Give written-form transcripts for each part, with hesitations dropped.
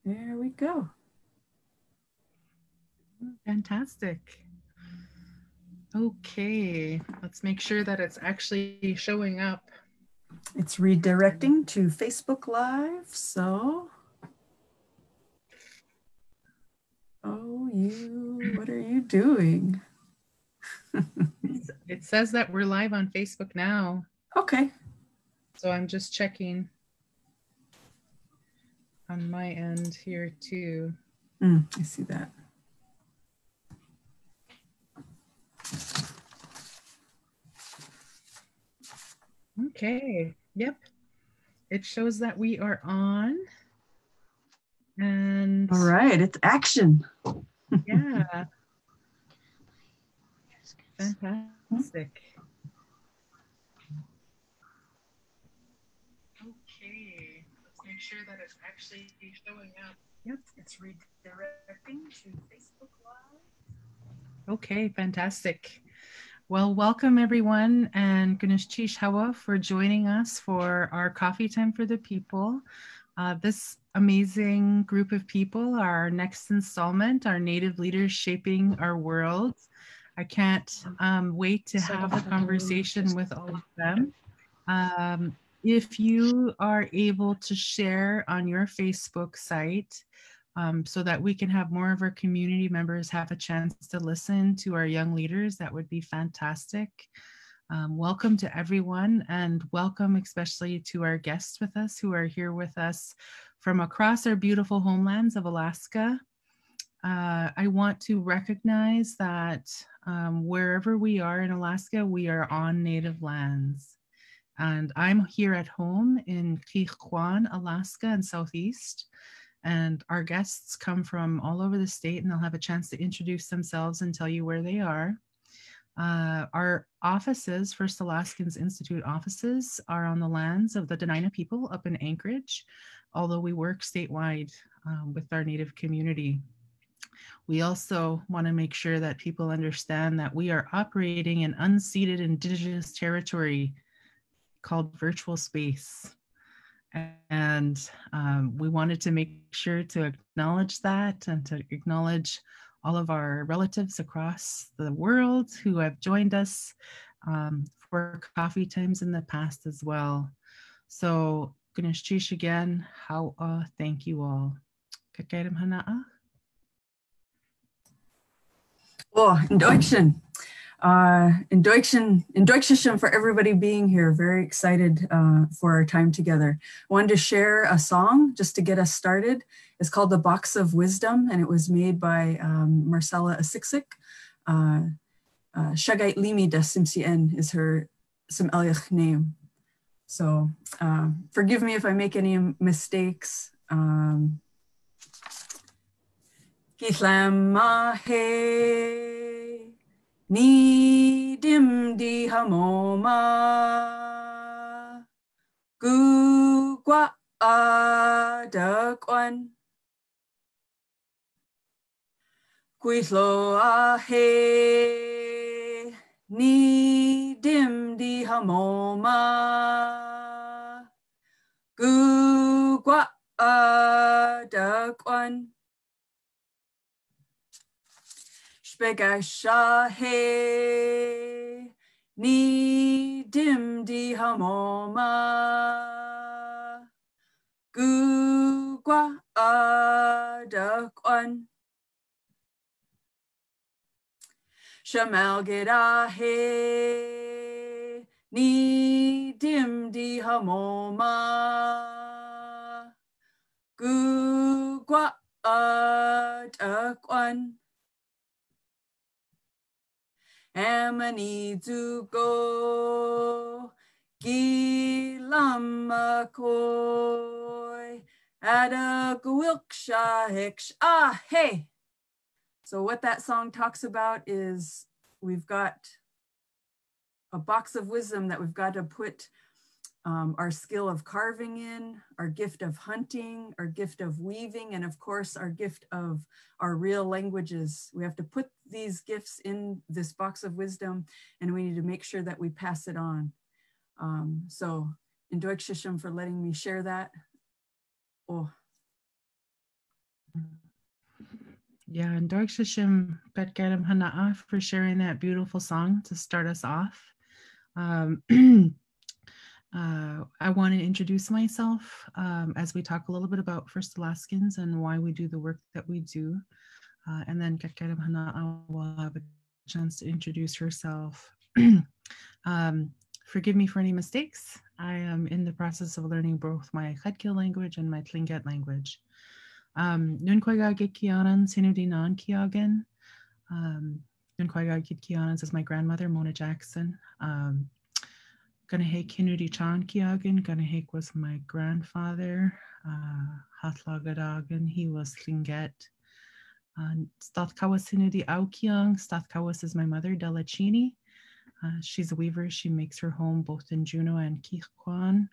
There we go. Fantastic. Okay, let's make sure that it's actually showing up. It's redirecting to Facebook Live, so. Oh, what are you doing? It says that we're live on Facebook now. Okay. So I'm just checking on my end here too. I see that. Okay, yep. It shows that we are on. And all right, it's action. Yeah. Fantastic. Okay, let's make sure that it's actually showing up. Yep, it's redirecting to Facebook Live. Okay, fantastic. Well, welcome everyone, and Xheech Háw'aa for joining us for our Coffee Time for the People. This amazing group of people are our next installment, our Native leaders shaping our world. I can't wait to have a conversation with all of them. If you are able to share on your Facebook site so that we can have more of our community members have a chance to listen to our young leaders, that would be fantastic. Welcome to everyone, and welcome especially to our guests with us who are here with us from across our beautiful homelands of Alaska. I want to recognize that wherever we are in Alaska, we are on Native lands. And I'm here at home in Queech, Kwaan, Alaska and Southeast. And our guests come from all over the state, and they'll have a chance to introduce themselves and tell you where they are. Our offices, First Alaskans Institute offices, are on the lands of the Diné people up in Anchorage, although we work statewide with our Native community. We also want to make sure that people understand that we are operating in unceded Indigenous territory called virtual space. And we wanted to make sure to acknowledge that and to acknowledge all of our relatives across the world who have joined us for coffee times in the past as well. So, Xheech again, Háw'aa, thank you all. Gatgyedm Hana'ax. Oh, Nt'oyaxsn. Nt'oyaxsn for everybody being here. Very excited for our time together. I wanted to share a song just to get us started. It's called The Box of Wisdom, and it was made by Marcella Asiksik. Shagait Limi da Ts'msyen is her Ts'msyen name. So forgive me if I make any mistakes. Kislam mahe ni dim di hamoma gu gwa da quen quislo ahe ni dim di hamoma gu gwa da quen Spegashahe ni dim di hamoma gu gwa da quen Shamal gedahe ni dim di hamoma gu gwa da quen Amani zugo gilam koi ada Gwich'in hey. So what that song talks about is we've got a box of wisdom that we've got to put our skill of carving in, our gift of hunting, our gift of weaving, and of course, our gift of our real languages. We have to put these gifts in this box of wisdom, and we need to make sure that we pass it on. So, Nt'oyaxsn for letting me share that. Oh. Yeah, and Gatgyedm Hana'ax for sharing that beautiful song to start us off. I want to introduce myself as we talk a little bit about First Alaskans and why we do the work that we do. And then Gatgyedm Hana'ax will have a chance to introduce herself. Forgive me for any mistakes. I am in the process of learning both my Gatgyedm language and my Tlingit language. Nt'oyaxsn is my grandmother, Mona Jackson. Xheech Xheech was my grandfather. Hatlagadagan, he was Tlingit. Stathkawas Stathkawas is my mother, Delachini. She's a weaver. She makes her home both in Juneau and Queech Kwaan.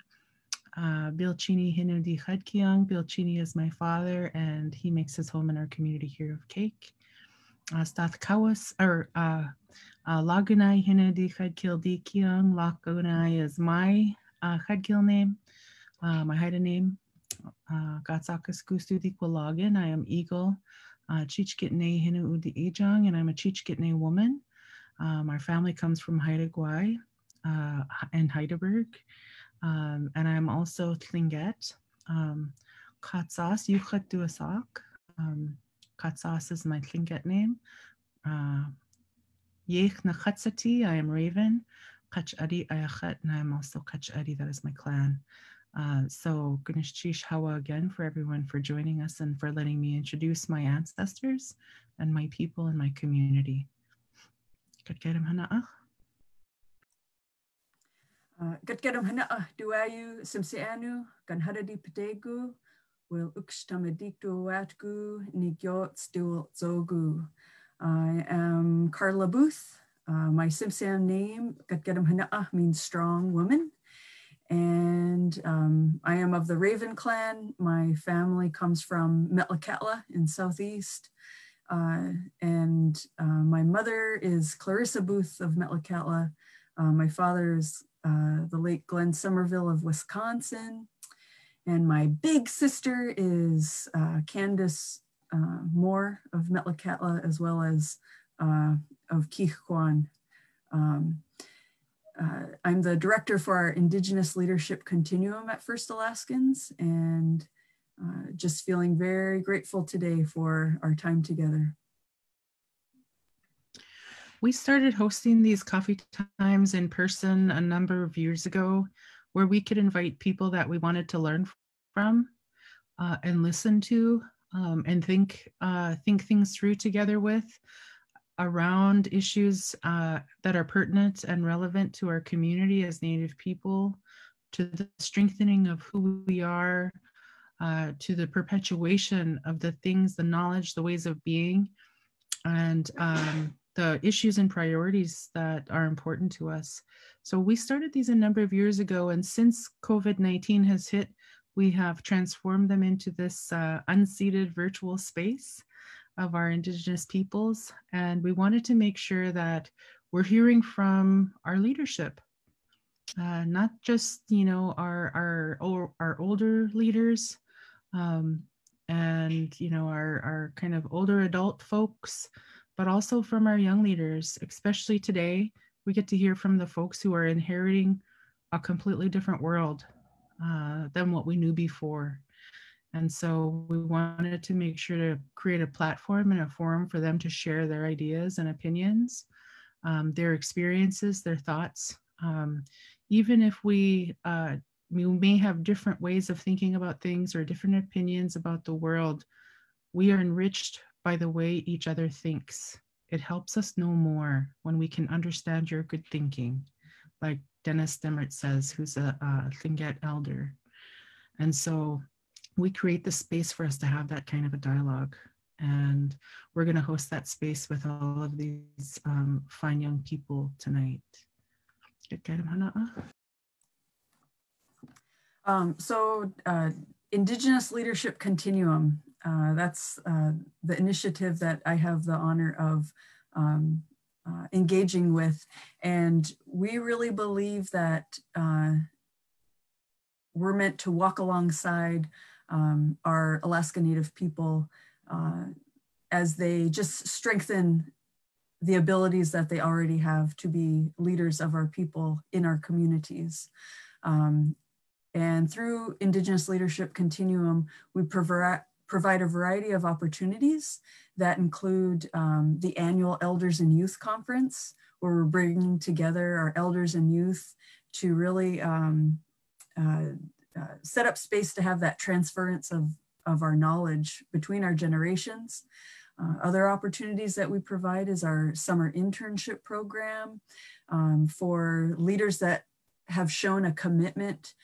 Bilchini Hinudi Chadkiang. Bilchini is my father, and he makes his home in our community here of Kheexh. Stathkawas, or Lagunai Hinudi Chadkil Kiang. Lagunai is my Chadkil name, my Haida name. Gatsakas Gustudi Kwalagan. I am Eagle. Chichgitne Hinu Udi Ejang, and I'm a Chichgitne woman. Our family comes from Haida and Heidelberg. And I'm also Tlingit. Katsas, Yuchat Duasak. Katsas is my Tlingit name. Yech Nachatsati, I am Raven. Kach'adi Ayachat, and I'm also Kach'adi, that is my clan. So Xheech Háw'aa again for everyone for joining us and for letting me introduce my ancestors and my people and my community. Gatgyedm Hana'ax. Gatgyedm Hana'ax duayu Ts'msyen ganhadadi pategu will ukstamediktu nigyots dual zogu. I am Karla Booth. My Ts'msyen name, Gatgyedm Hana'ax, means strong woman. And I am of the Raven clan. My family comes from Metlakatla in Southeast. And my mother is Clarissa Booth of Metlakatla. My father is the late Glenn Somerville of Wisconsin. And my big sister is Candace Moore of Metlakatla, as well as of Queech Kwaan. I'm the director for our Indigenous Leadership Continuum at First Alaskans, and just feeling very grateful today for our time together. We started hosting these coffee times in person a number of years ago, where we could invite people that we wanted to learn from and listen to and think things through together with, around issues that are pertinent and relevant to our community as Native people, to the strengthening of who we are, to the perpetuation of the things, the knowledge, the ways of being, and the issues and priorities that are important to us. So we started these a number of years ago, and since COVID-19 has hit, we have transformed them into this unceded virtual space of our Indigenous peoples. And we wanted to make sure that we're hearing from our leadership, not just, you know, our older leaders and, you know, our kind of older adult folks, but also from our young leaders. Especially today, we get to hear from the folks who are inheriting a completely different world than what we knew before. And so we wanted to make sure to create a platform and a forum for them to share their ideas and opinions, their experiences, their thoughts. Even if we may have different ways of thinking about things or different opinions about the world, we are enriched by the way each other thinks. It helps us know more when we can understand your good thinking, like Dennis Demert says, who's a Tlingit elder. And so we create the space for us to have that kind of a dialogue. And we're going to host that space with all of these fine young people tonight. Gatgyedm Hana'ax. So Indigenous Leadership Continuum, that's the initiative that I have the honor of engaging with. And we really believe that we're meant to walk alongside our Alaska Native people as they just strengthen the abilities that they already have to be leaders of our people in our communities. And through Indigenous Leadership Continuum, we provide a variety of opportunities that include the annual Elders and Youth Conference, where we're bringing together our elders and youth to really set up space to have that transference of our knowledge between our generations. Other opportunities that we provide is our summer internship program for leaders that have shown a commitment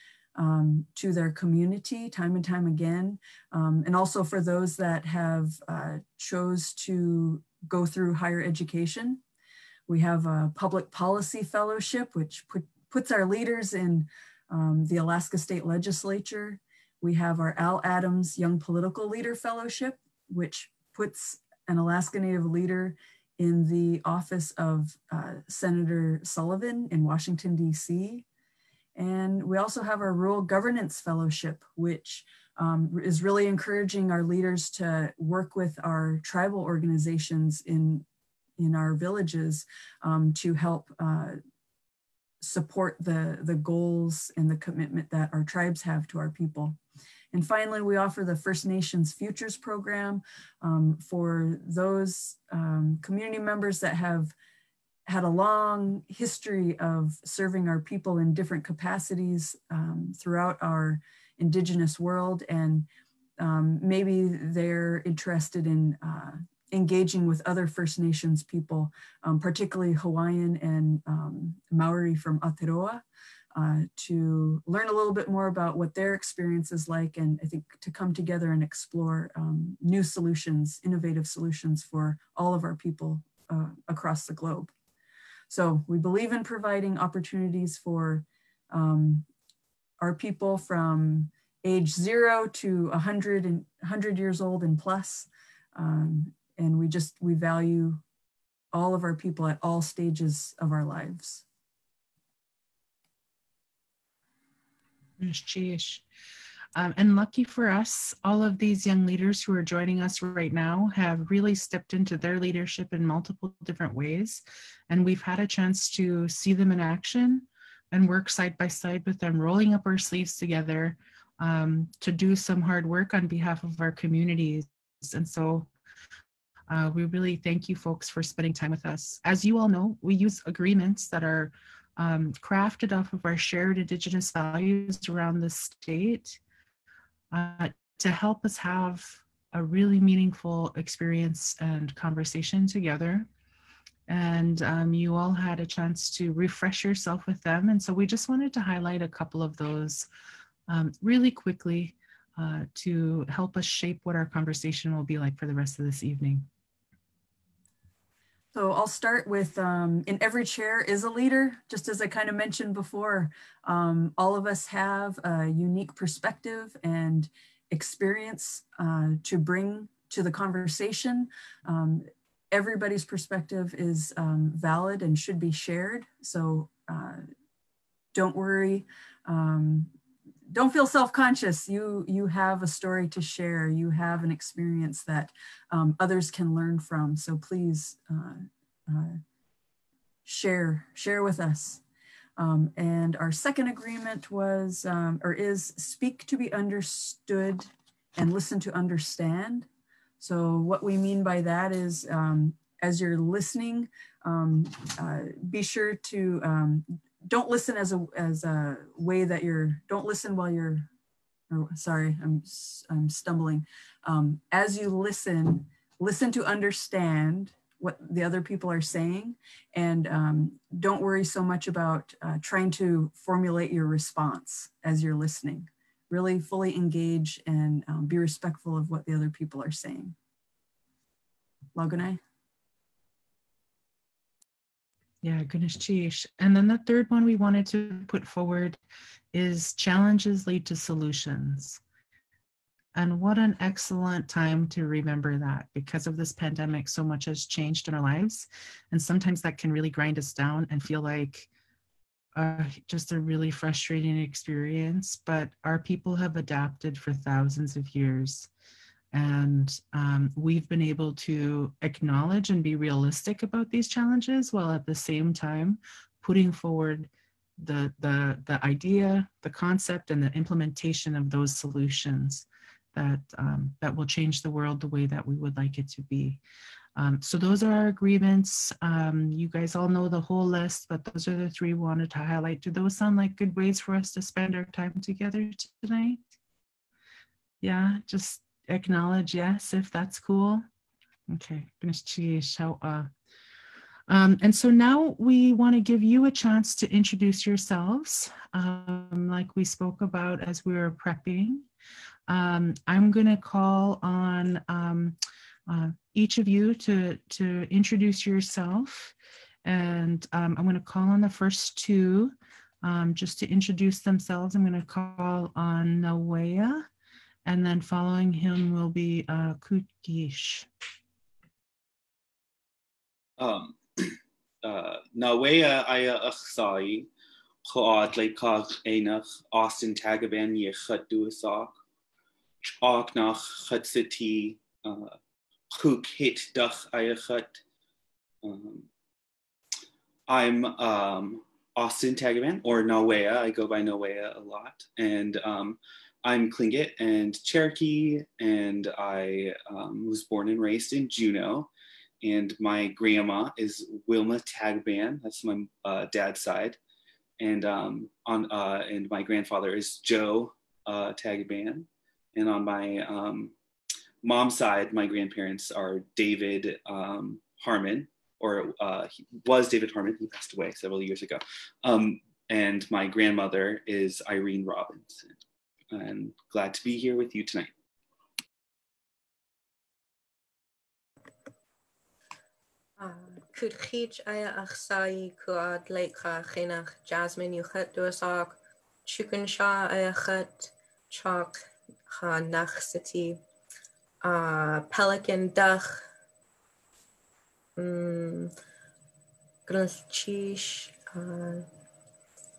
to their community time and time again, and also for those that have chose to go through higher education. We have a public policy fellowship, which puts our leaders in the Alaska State Legislature. We have our Al Adams Young Political Leader Fellowship, which puts an Alaska Native leader in the office of Senator Sullivan in Washington, D.C. And we also have our Rural Governance Fellowship, which is really encouraging our leaders to work with our tribal organizations in our villages to help support the goals and the commitment that our tribes have to our people. And finally, we offer the First Nations Futures Program for those community members that have had a long history of serving our people in different capacities throughout our Indigenous world. And maybe they're interested in engaging with other First Nations people, particularly Hawaiian and Maori from Aotearoa, to learn a little bit more about what their experience is like, and I think to come together and explore new solutions, innovative solutions for all of our people across the globe. So we believe in providing opportunities for our people from age 0 to 100 years old and plus. And we value all of our people at all stages of our lives. Xheech. And lucky for us, all of these young leaders who are joining us right now have really stepped into their leadership in multiple different ways. And we've had a chance to see them in action and work side by side with them, rolling up our sleeves together to do some hard work on behalf of our communities. And so we really thank you folks for spending time with us. As you all know, we use agreements that are crafted off of our shared Indigenous values around the state to help us have a really meaningful experience and conversation together. And you all had a chance to refresh yourself with them. And so we just wanted to highlight a couple of those really quickly to help us shape what our conversation will be like for the rest of this evening. So I'll start with, in every chair is a leader, just as I kind of mentioned before. All of us have a unique perspective and experience to bring to the conversation. Everybody's perspective is valid and should be shared. So don't worry. Don't feel self-conscious. You have a story to share. You have an experience that others can learn from. So please share with us. And our second agreement was, or is, speak to be understood and listen to understand. So what we mean by that is, as you're listening, be sure to don't listen as a way that don't listen while you're, sorry, I'm stumbling. As you listen to understand what the other people are saying, and don't worry so much about trying to formulate your response as you're listening. Really fully engage and be respectful of what the other people are saying. Lagunai? Yeah, Xheech. And then the third one we wanted to put forward is challenges lead to solutions. And what an excellent time to remember that. Because of this pandemic, so much has changed in our lives. And sometimes that can really grind us down and feel like just a really frustrating experience. But our people have adapted for thousands of years. And we've been able to acknowledge and be realistic about these challenges, while at the same time putting forward the idea, the concept, and the implementation of those solutions that that will change the world the way that we would like it to be. So those are our agreements. You guys all know the whole list, but those are the three we wanted to highlight. Do those sound like good ways for us to spend our time together tonight? Yeah, just acknowledge yes, if that's cool. Okay, Háw'aa. And so now we want to give you a chance to introduce yourselves, like we spoke about as we were prepping. I'm going to call on each of you to introduce yourself, and I'm going to call on the first two just to introduce themselves. I'm going to call on Naawéiyaa, and then following him will be Quannah. Naawéiyaa Inupiaq Quad Lake Enach Austin Tagaban ye Nt'oyaxsn Nt'oyaxsn Xheech Quannah Duch Ayachat. I'm Austin Tagaban, or Naawéiyaa. I go by Naawéiyaa a lot, and I'm Tlingit and Cherokee, and I was born and raised in Juneau. And my grandma is Wilma Tagaban. That's my dad's side, and and my grandfather is Joe Tagaban. And on my mom's side, my grandparents are David Harmon, or he was David Harmon. He passed away several years ago. And my grandmother is Irene Robinson. And glad to be here with you tonight. Xheech Nt'oyaxsn Quad Lake Qenach Jasmine Yuchet Duasak Chookaneidí Ayachet Chalk Nachsiti Pelican Duch Xheech.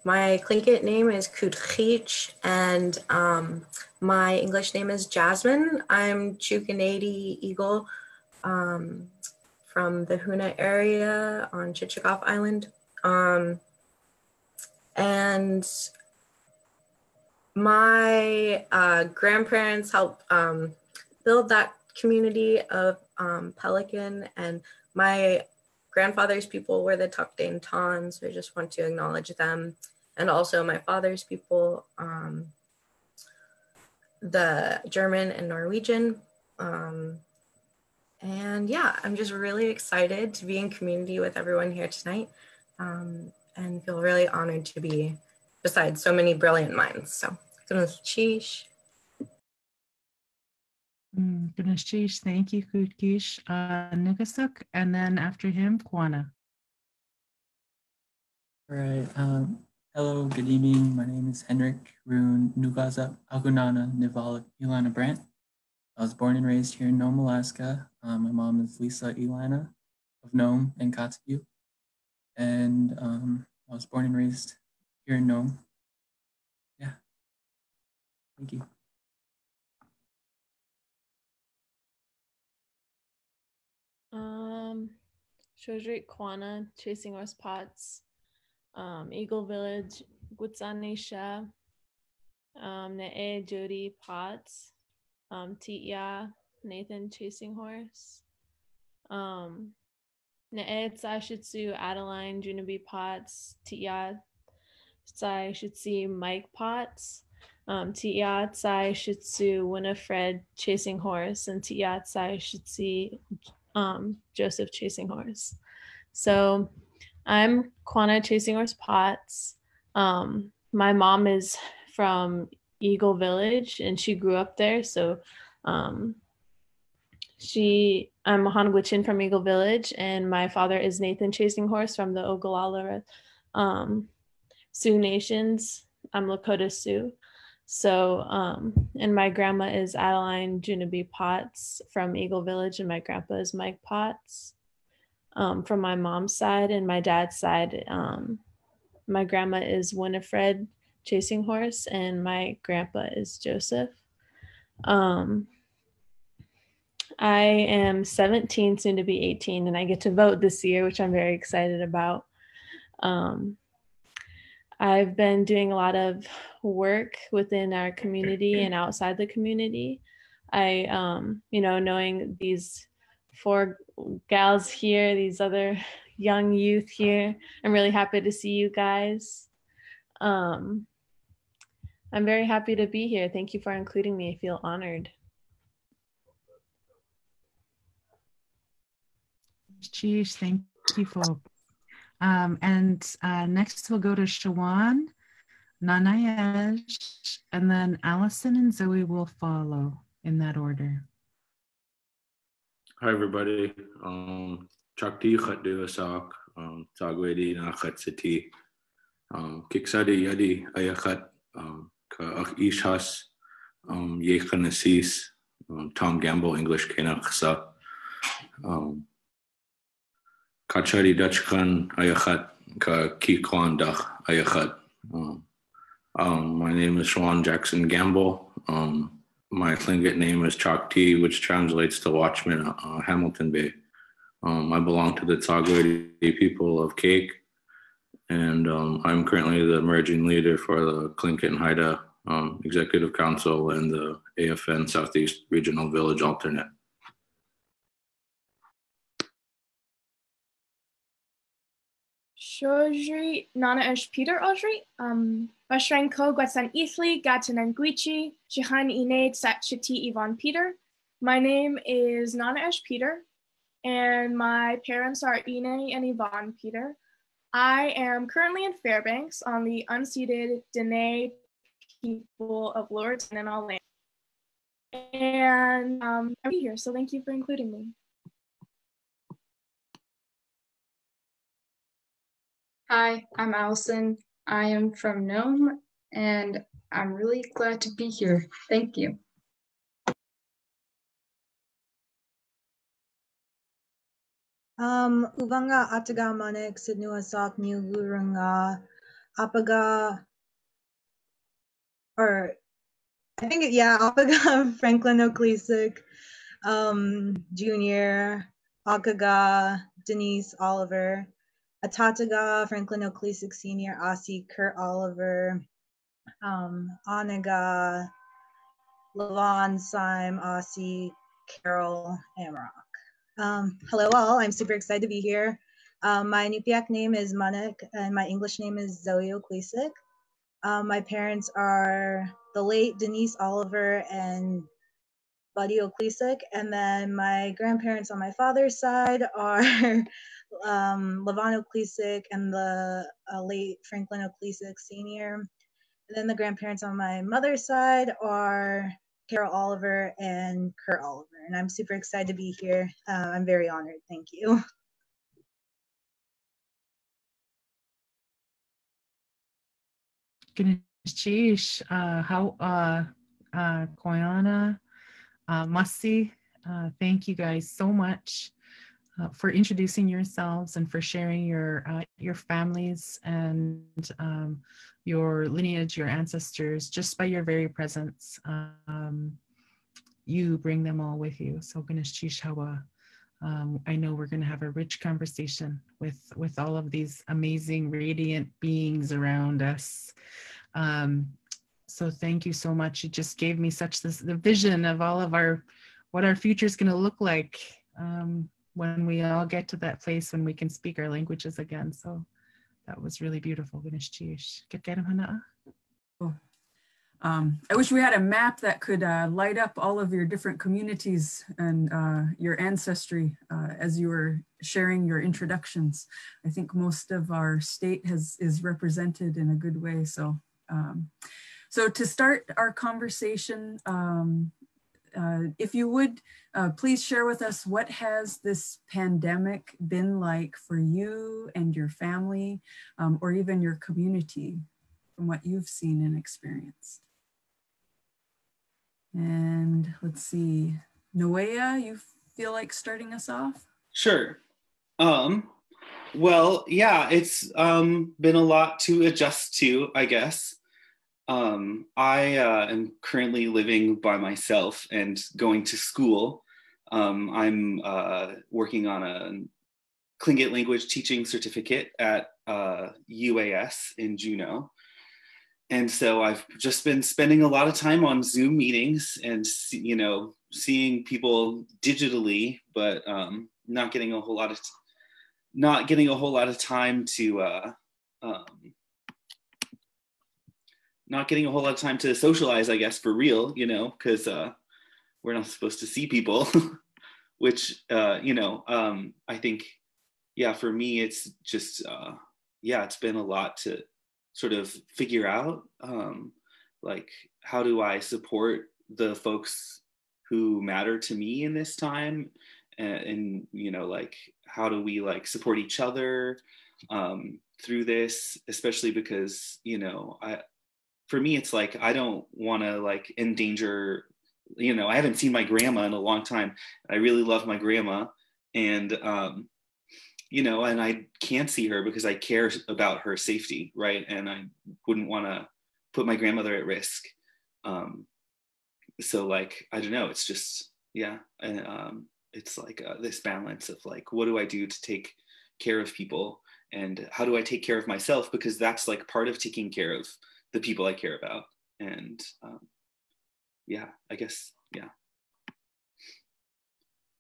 My Tlingit name is Xheech, and my English name is Jasmine. I'm Chookaneidí Eagle from the Háw'aa area on Chichikov Island. And my grandparents helped build that community of Pelican, and my grandfather's people were the Tuckdane Tons, so I just want to acknowledge them. And also my father's people, the German and Norwegian. And yeah, I'm just really excited to be in community with everyone here tonight, and feel really honored to be beside so many brilliant minds. So, Xheech. Xheech, thank you, Quannah. Nukasuk, and then after him, Quannah. All right. Hello, good evening. My name is Henrik Rune Nugazak Agunana Nivala Ilana Brandt. I was born and raised here in Nome, Alaska. My mom is Lisa Ilana of Nome and Kotzebue. And I was born and raised here in Nome. Yeah. Thank you. Shojrik Quannah, Chasing Horse Pots, Eagle Village, Gwich'in, Náay Jody Potts, Nt'oyaxsn Nathan Chasing Horse, Nanieezh Adeline Junabe Potts, Nt'oyaxsn Mike Potts, Nt'oyaxsn Winifred Chasing Horse, and Nt'oyaxsn Joseph Chasing Horse. So I'm Quannah Chasing Horse Potts. My mom is from Eagle Village and she grew up there. So I'm Gwich'in from Eagle Village, and my father is Nathan Chasing Horse from the Oglala Sioux Nations. I'm Lakota Sioux. So, and my grandma is Adeline Junabe Potts from Eagle Village, and my grandpa is Mike Potts from my mom's side. And my dad's side, my grandma is Winifred Chasing Horse, and my grandpa is Joseph. I am 17, soon to be 18, and I get to vote this year, which I'm very excited about. I've been doing a lot of work within our community and outside the community. Knowing these 4 gals here, these other young youth here, I'm really happy to see you guys. I'm very happy to be here. Thank you for including me. I feel honored. Xheech, thank you, folks. Next we'll go to Shawaan, Nanieezh, and then Alicyn and Zoe will follow in that order. Hi, everybody. Chakti Nt'oyaxsn, Tsaagweidi Naakhatsati, Kheexh Yadi Ayakhat, Ishas, Nanieezh, Tom Gamble, English Kenaksa, Kachari Dachkan Ayakhat, Quan Dach Ayakhat. My name is Shawaan Jackson Gamble. My Tlingit name is Chakti, which translates to Watchman, Hamilton Bay. I belong to the Tsaagweidi people of Kheexh, and I'm currently the emerging leader for the Tlingit and Haida Executive Council and the AFN Southeast Regional Village Alternate. Shojri Nanieezh Peter Ojri, Bashrenko Gwetsan Ithli, Gatanan Gwich'in, Jihan Ine Tsatchiti Ivan Peter. My name is Nanieezh Peter, and my parents are Ine and Ivan Peter. I am currently in Fairbanks on the unceded Diné people of Lower Tanana land. And I'm here, so thank you for including me. Hi, I'm Alicyn. I am from Nome, and I'm really glad to be here. Thank you. Uvanga Ataga Manik Sidnuasak Nuguranga Apaga, or I think Apaga Franklin Okleasik Jr., Akaga Denise Oliver, Atataga Franklin Okleasik Sr., Aussie Kurt Oliver, Anaga Lavon Syme, Aussie Carol Amrock. Hello all, I'm super excited to be here. My Inupiaq name is Manik and my English name is Zoe Okleasik. My parents are the late Denise Oliver and Buddy Okleasik, and then my grandparents on my father's side are Lavon Okleasik and the late Franklin Okleasik Sr. And then the grandparents on my mother's side are Carol Oliver and Kurt Oliver, and I'm super excited to be here. I'm very honored. Thank you. Xheech, Quannah, Masi, thank you guys so much for introducing yourselves and for sharing your families and your lineage, your ancestors. Just by your very presence, you bring them all with you. So Xheech, Háw'aa. I know we're going to have a rich conversation with all of these amazing, radiant beings around us. So thank you so much. It just gave me the vision of all of what our future is going to look like when we all get to that place when we can speak our languages again. So that was really beautiful. Xheech. Gatgyedm Hana'ax. Cool. I wish we had a map that could light up all of your different communities and your ancestry as you were sharing your introductions. I think most of our state is represented in a good way. So, so to start our conversation, if you would, please share with us, what has this pandemic been like for you and your family, or even your community, from what you've seen and experienced? And let's see, Naawéiyaa, you feel like starting us off? Sure. Well, yeah, it's been a lot to adjust to, I guess. I am currently living by myself and going to school. I'm working on a Tlingit language teaching certificate at UAS in Juneau. And so I've just been spending a lot of time on Zoom meetings and, you know, seeing people digitally, but not getting a whole lot of time to socialize, I guess, for real, you know, because we're not supposed to see people, which, you know, I think, yeah, for me, it's just, yeah, it's been a lot to sort of figure out, like, how do I support the folks who matter to me in this time? And you know, like, how do we like support each other through this, especially because, you know, for me, it's like, I don't want to like endanger, you know, I haven't seen my grandma in a long time. I really love my grandma, and you know, and I can't see her because I care about her safety, right? And I wouldn't want to put my grandmother at risk. So like, I don't know, it's just, yeah. And it's like this balance of like, what do I do to take care of people? And how do I take care of myself? Because that's like part of taking care of the people I care about. And yeah, I guess, yeah.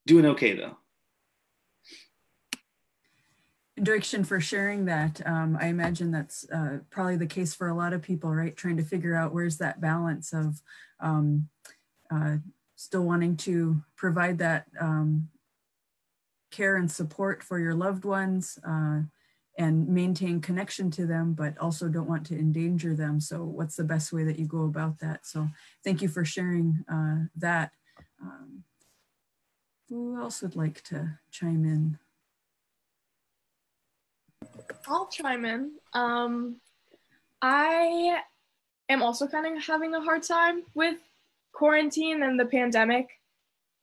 Doing okay though. Nt'oyaxsn for sharing that. I imagine that's probably the case for a lot of people, right? Trying to figure out where's that balance of still wanting to provide that care and support for your loved ones and maintain connection to them, but also don't want to endanger them. So what's the best way that you go about that? So thank you for sharing that. Who else would like to chime in? I'll chime in. I am also kind of having a hard time with quarantine and the pandemic.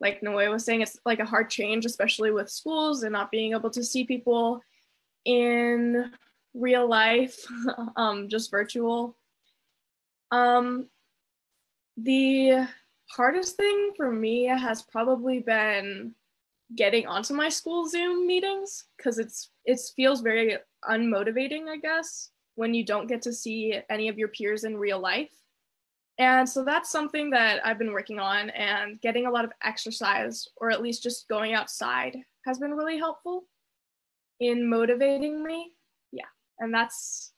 Like Naawéiyaa was saying, it's like a hard change, especially with schools and not being able to see people in real life, just virtual. The hardest thing for me has probably been getting onto my school Zoom meetings, because it feels very unmotivating, I guess, when you don't get to see any of your peers in real life. And so that's something that I've been working on, and getting a lot of exercise, or at least just going outside, has been really helpful in motivating me. Yeah, and that's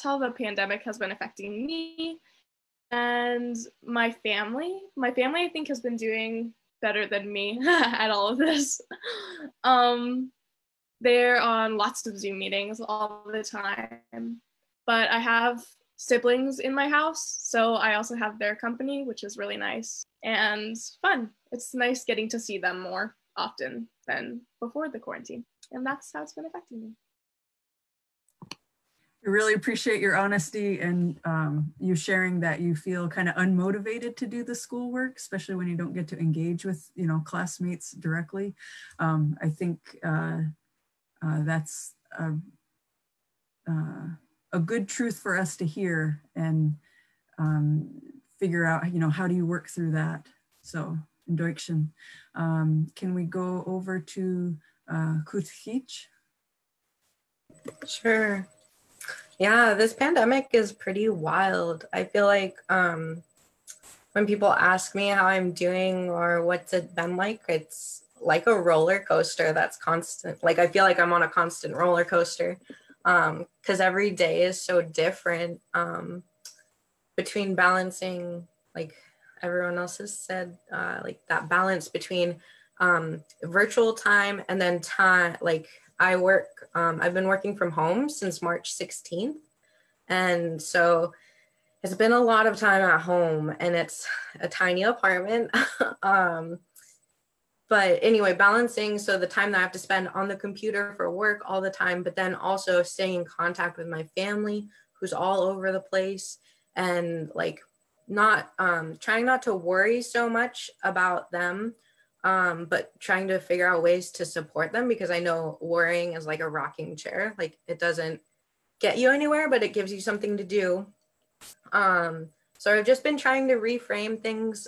how the pandemic has been affecting me. And my family, I think, has been doing better than me at all of this. They're on lots of Zoom meetings all the time, but I have siblings in my house, so I also have their company, which is really nice and fun. It's nice getting to see them more often than before the quarantine, and that's how it's been affecting me. I really appreciate your honesty and you sharing that you feel kind of unmotivated to do the schoolwork, especially when you don't get to engage with, you know, classmates directly. I think that's a good truth for us to hear and figure out, you know, how do you work through that? So, Nt'oyaxsn. Can we go over to Xheech? Sure. Yeah, this pandemic is pretty wild. I feel like when people ask me how I'm doing or what's it been like, it's like a roller coaster that's constant. Like, I feel like I'm on a constant roller coaster because every day is so different, between balancing, like everyone else has said, like that balance between virtual time and then time, like I work, I've been working from home since March 16th. And so it's been a lot of time at home, and it's a tiny apartment. But anyway, balancing, so the time that I have to spend on the computer for work all the time, but then also staying in contact with my family who's all over the place, and like not trying not to worry so much about them, but trying to figure out ways to support them, because I know worrying is like a rocking chair. Like, it doesn't get you anywhere, but it gives you something to do. So I've just been trying to reframe things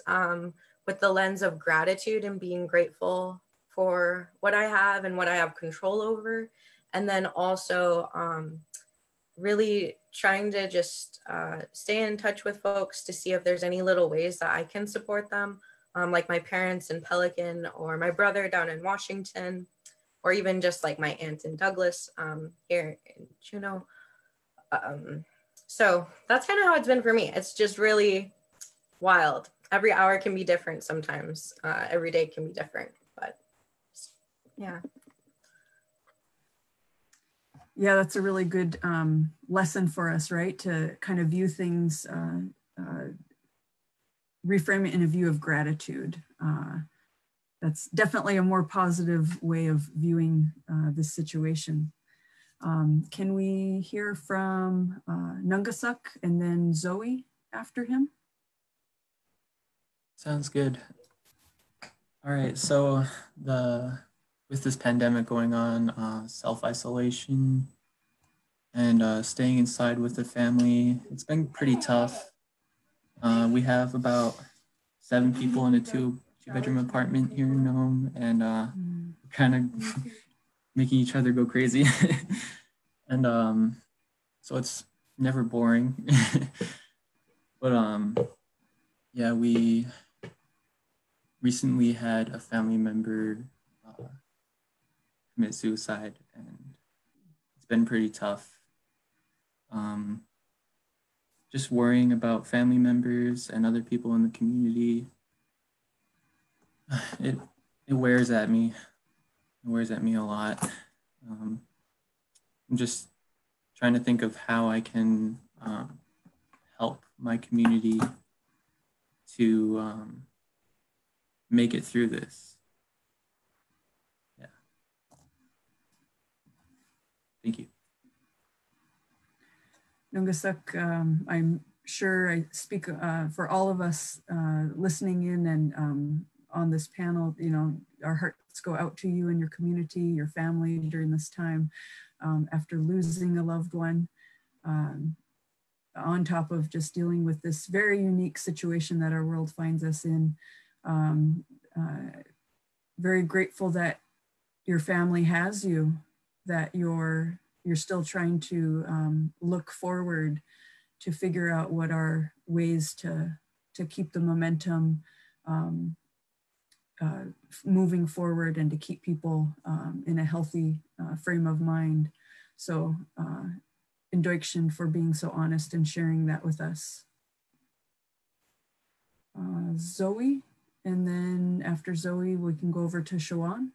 with the lens of gratitude and being grateful for what I have and what I have control over. And then also really trying to just stay in touch with folks to see if there's any little ways that I can support them, like my parents in Pelican, or my brother down in Washington, or even just like my aunt in Douglas here in Juneau. So that's kind of how it's been for me. It's just really wild. Every hour can be different sometimes. Every day can be different, but yeah. Yeah, that's a really good lesson for us, right? To kind of view things, reframe it in a view of gratitude. That's definitely a more positive way of viewing this situation. Can we hear from Nungasuk and then Zoe after him? Sounds good. All right, so with this pandemic going on, self-isolation and staying inside with the family, it's been pretty tough. We have about 7 people in a two-bedroom apartment here in Nome, and kind of making each other go crazy. And so it's never boring. But yeah, we recently had a family member commit suicide, and it's been pretty tough. Just worrying about family members and other people in the community. It wears at me. It wears at me a lot. I'm just trying to think of how I can help my community to make it through this. Yeah. Thank you. Nungasuk, I'm sure I speak for all of us listening in and on this panel. You know, our hearts go out to you and your community, your family during this time after losing a loved one, on top of just dealing with this very unique situation that our world finds us in. Very grateful that your family has you, that you're still trying to look forward to figure out what are ways to keep the momentum moving forward and to keep people in a healthy frame of mind. So Nt'oyaxsn for being so honest and sharing that with us. Zoe, and then after Zoe, we can go over to Shawaan.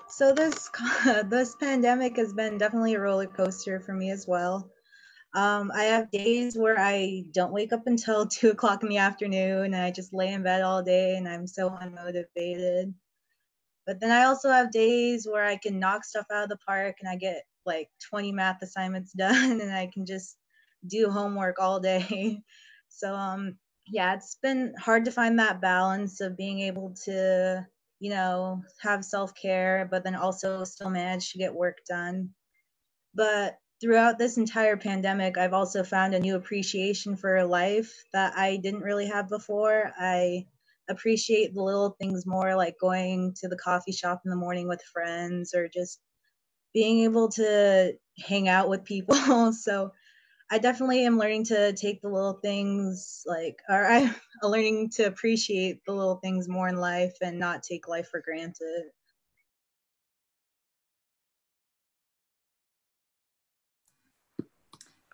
So this pandemic has been definitely a roller coaster for me as well. I have days where I don't wake up until 2 o'clock in the afternoon and I just lay in bed all day and I'm so unmotivated. But then I also have days where I can knock stuff out of the park and I get like 20 math assignments done and I can just do homework all day. So yeah, it's been hard to find that balance of being able to, you know, have self-care, but then also still manage to get work done. But throughout this entire pandemic, I've also found a new appreciation for life that I didn't really have before. I appreciate the little things more, like going to the coffee shop in the morning with friends or just being able to hang out with people. So I definitely am learning to take the little things I'm learning to appreciate the little things more in life and not take life for granted.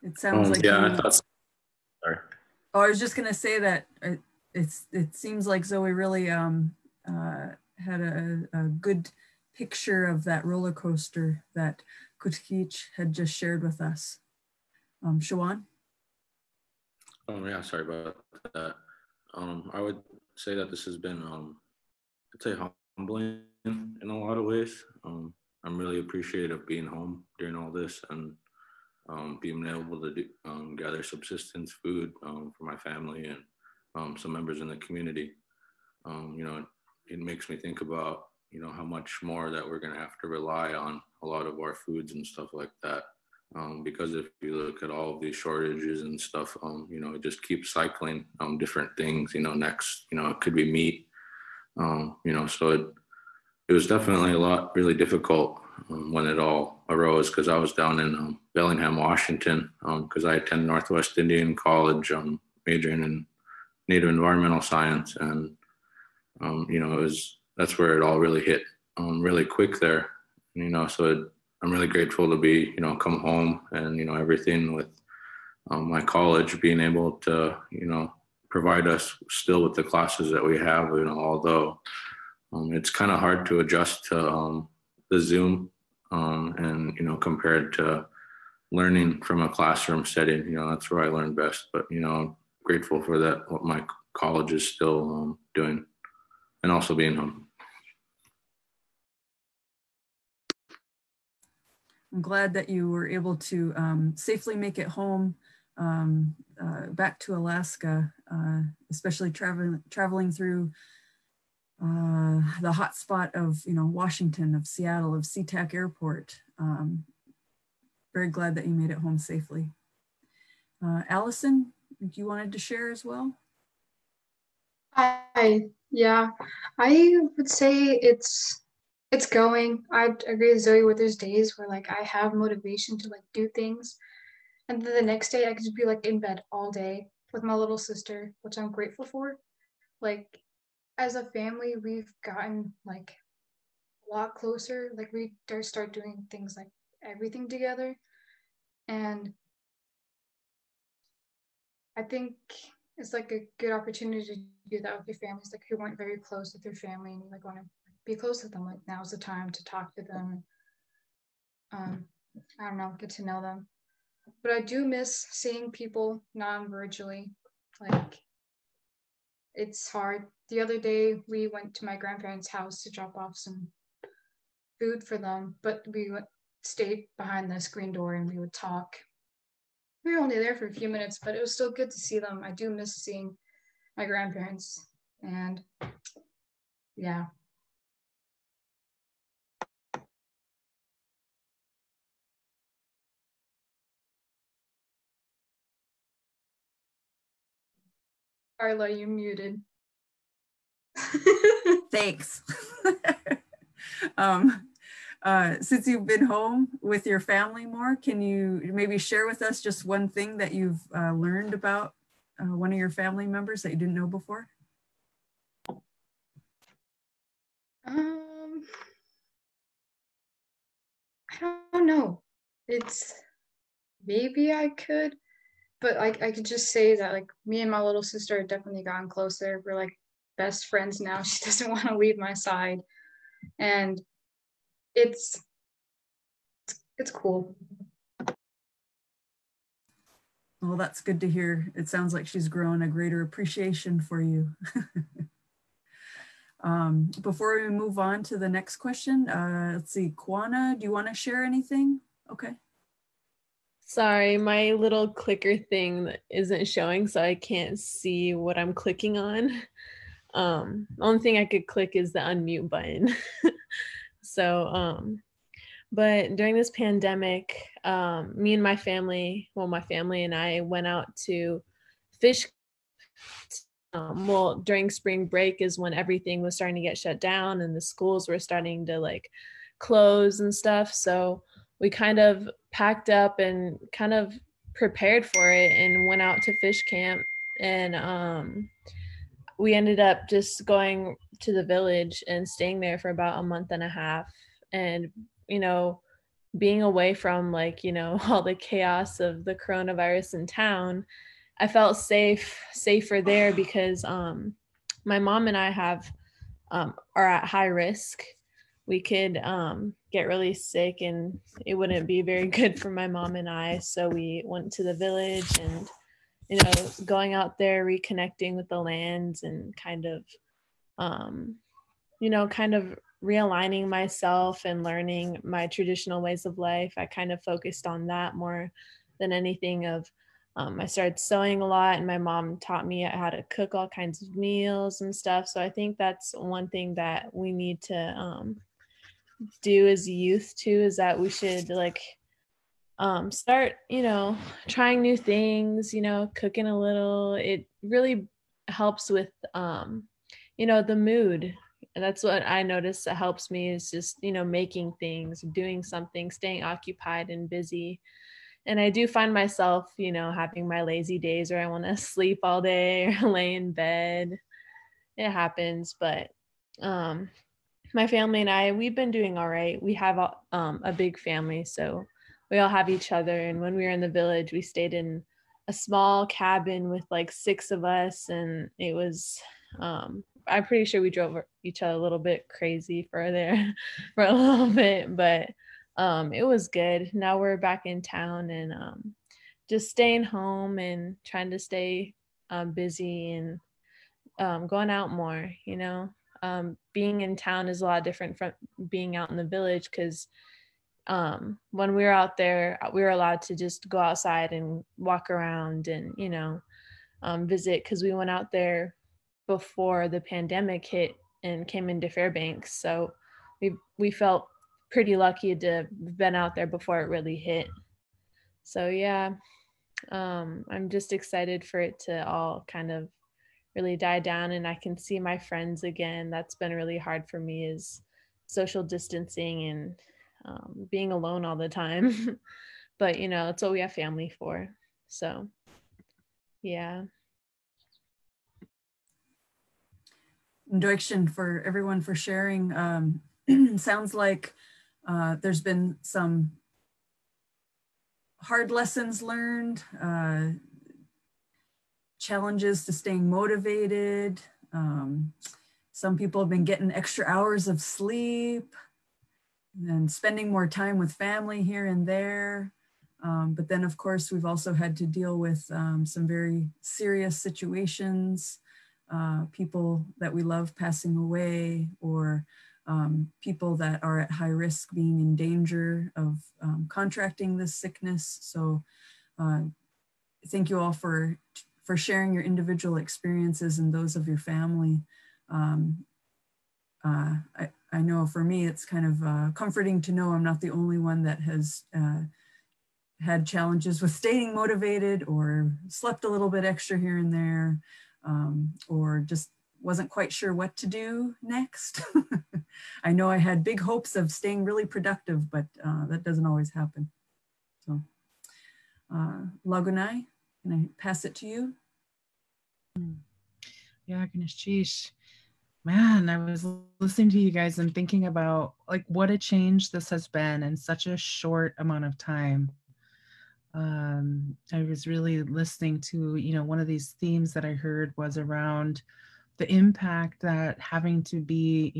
It sounds like yeah, I thought. Sorry. Oh, I was just gonna say that it seems like Zoe really had a good picture of that roller coaster that Queech had just shared with us. Shawaan? Oh yeah, sorry about that. I would say that this has been, I'd say, humbling in a lot of ways. I'm really appreciative of being home during all this and being able to gather subsistence food for my family and some members in the community. You know, it makes me think about, you know, how much more that we're going to have to rely on a lot of our foods and stuff like that because if you look at all of these shortages and stuff, you know, it just keeps cycling different things, you know, next, you know, it could be meat, you know, so it was definitely a lot really difficult when it all arose, because I was down in Bellingham, Washington, because I attend Northwest Indian College, majoring in Native Environmental Science, and you know, that's where it all really hit really quick there, you know, so I'm really grateful to be, you know, come home and, you know, everything with my college being able to, you know, provide us still with the classes that we have, you know, although it's kind of hard to adjust to the Zoom and, you know, compared to learning from a classroom setting, you know, that's where I learned best. But, you know, I'm grateful for that, what my college is still doing, and also being home. I'm glad that you were able to safely make it home back to Alaska, especially traveling through the hot spot of, you know, Washington, of Seattle, of SeaTac Airport. Very glad that you made it home safely. Alicyn, you wanted to share as well? Yeah, I would say it's going. I agree with Zoe with those days where like I have motivation to like do things, and then the next day I could just be like in bed all day with my little sister, which I'm grateful for. Like as a family, we've gotten like a lot closer. Like we start doing things like everything together, and I think it's like a good opportunity to do that with your families, like who weren't very close with your family and you like want to be close with them. Like now's the time to talk to them. I don't know, get to know them. But I do miss seeing people non-virtually. Like it's hard. The other day we went to my grandparents' house to drop off some food for them, but we stayed behind the screen door and we would talk. We were only there for a few minutes, but it was still good to see them. I do miss seeing my grandparents, and yeah. Karla, you're muted. Thanks. Since you've been home with your family more, can you maybe share with us just one thing that you've learned about one of your family members that you didn't know before? I don't know. It's maybe I could, but like I could just say that like me and my little sister have definitely gotten closer. We're like best friends now. She doesn't want to leave my side, and it's cool. Well, that's good to hear. It sounds like she's grown a greater appreciation for you. Before we move on to the next question, let's see, Quannah, do you want to share anything? Okay. Sorry, my little clicker thing isn't showing, so I can't see what I'm clicking on. The only thing I could click is the unmute button. So, but during this pandemic, me and my family, well, my family and I went out to fish. Well, during spring break is when everything was starting to get shut down and the schools were starting to like close and stuff. So we kind of packed up and kind of prepared for it and went out to fish camp. And we ended up just going to the village and staying there for about a month and a half. And, you know, being away from like, you know, all the chaos of the coronavirus in town, I felt safer there because my mom and I are at high risk. We could get really sick and it wouldn't be very good for my mom and I. So we went to the village and, you know, going out there, reconnecting with the lands and kind of, you know, kind of realigning myself and learning my traditional ways of life. I kind of focused on that more than anything of, I started sewing a lot and my mom taught me how to cook all kinds of meals and stuff. So I think that's one thing that we need to do as youth too, is that we should like start, trying new things, cooking a little. It really helps with, the mood. And that's what I notice that helps me is just, making things, doing something, staying occupied and busy. And I do find myself, having my lazy days where I want to sleep all day or lay in bed. It happens, but my family and I, we've been doing all right. We have a big family, so we all have each other. And when we were in the village, we stayed in a small cabin with like 6 of us, and it was, I'm pretty sure we drove each other a little bit crazy for there for a little bit, but it was good. Now we're back in town and just staying home and trying to stay busy and going out more, being in town is a lot different from being out in the village because when we were out there, we were allowed to just go outside and walk around and, visit because we went out there before the pandemic hit and came into Fairbanks. So we felt pretty lucky to have been out there before it really hit. So yeah, I'm just excited for it to all kind of really die down and I can see my friends again. That's been really hard for me is social distancing and being alone all the time. But it's what we have family for. So yeah. Nt'oyaxsn for everyone for sharing. Sounds like there's been some hard lessons learned, challenges to staying motivated. Some people have been getting extra hours of sleep and spending more time with family here and there. But then of course, we've also had to deal with some very serious situations, people that we love passing away, or people that are at high risk being in danger of contracting this sickness. So thank you all for sharing your individual experiences and those of your family. I know for me, it's kind of comforting to know I'm not the only one that has had challenges with staying motivated or slept a little bit extra here and there, or just wasn't quite sure what to do next. I know I had big hopes of staying really productive, but that doesn't always happen. So, Lagunai, can I pass it to you? Yeah, Xheech. Man, I was listening to you guys and thinking about like what a change this has been in such a short amount of time. I was really listening to, one of these themes that I heard was around the impact that having to be,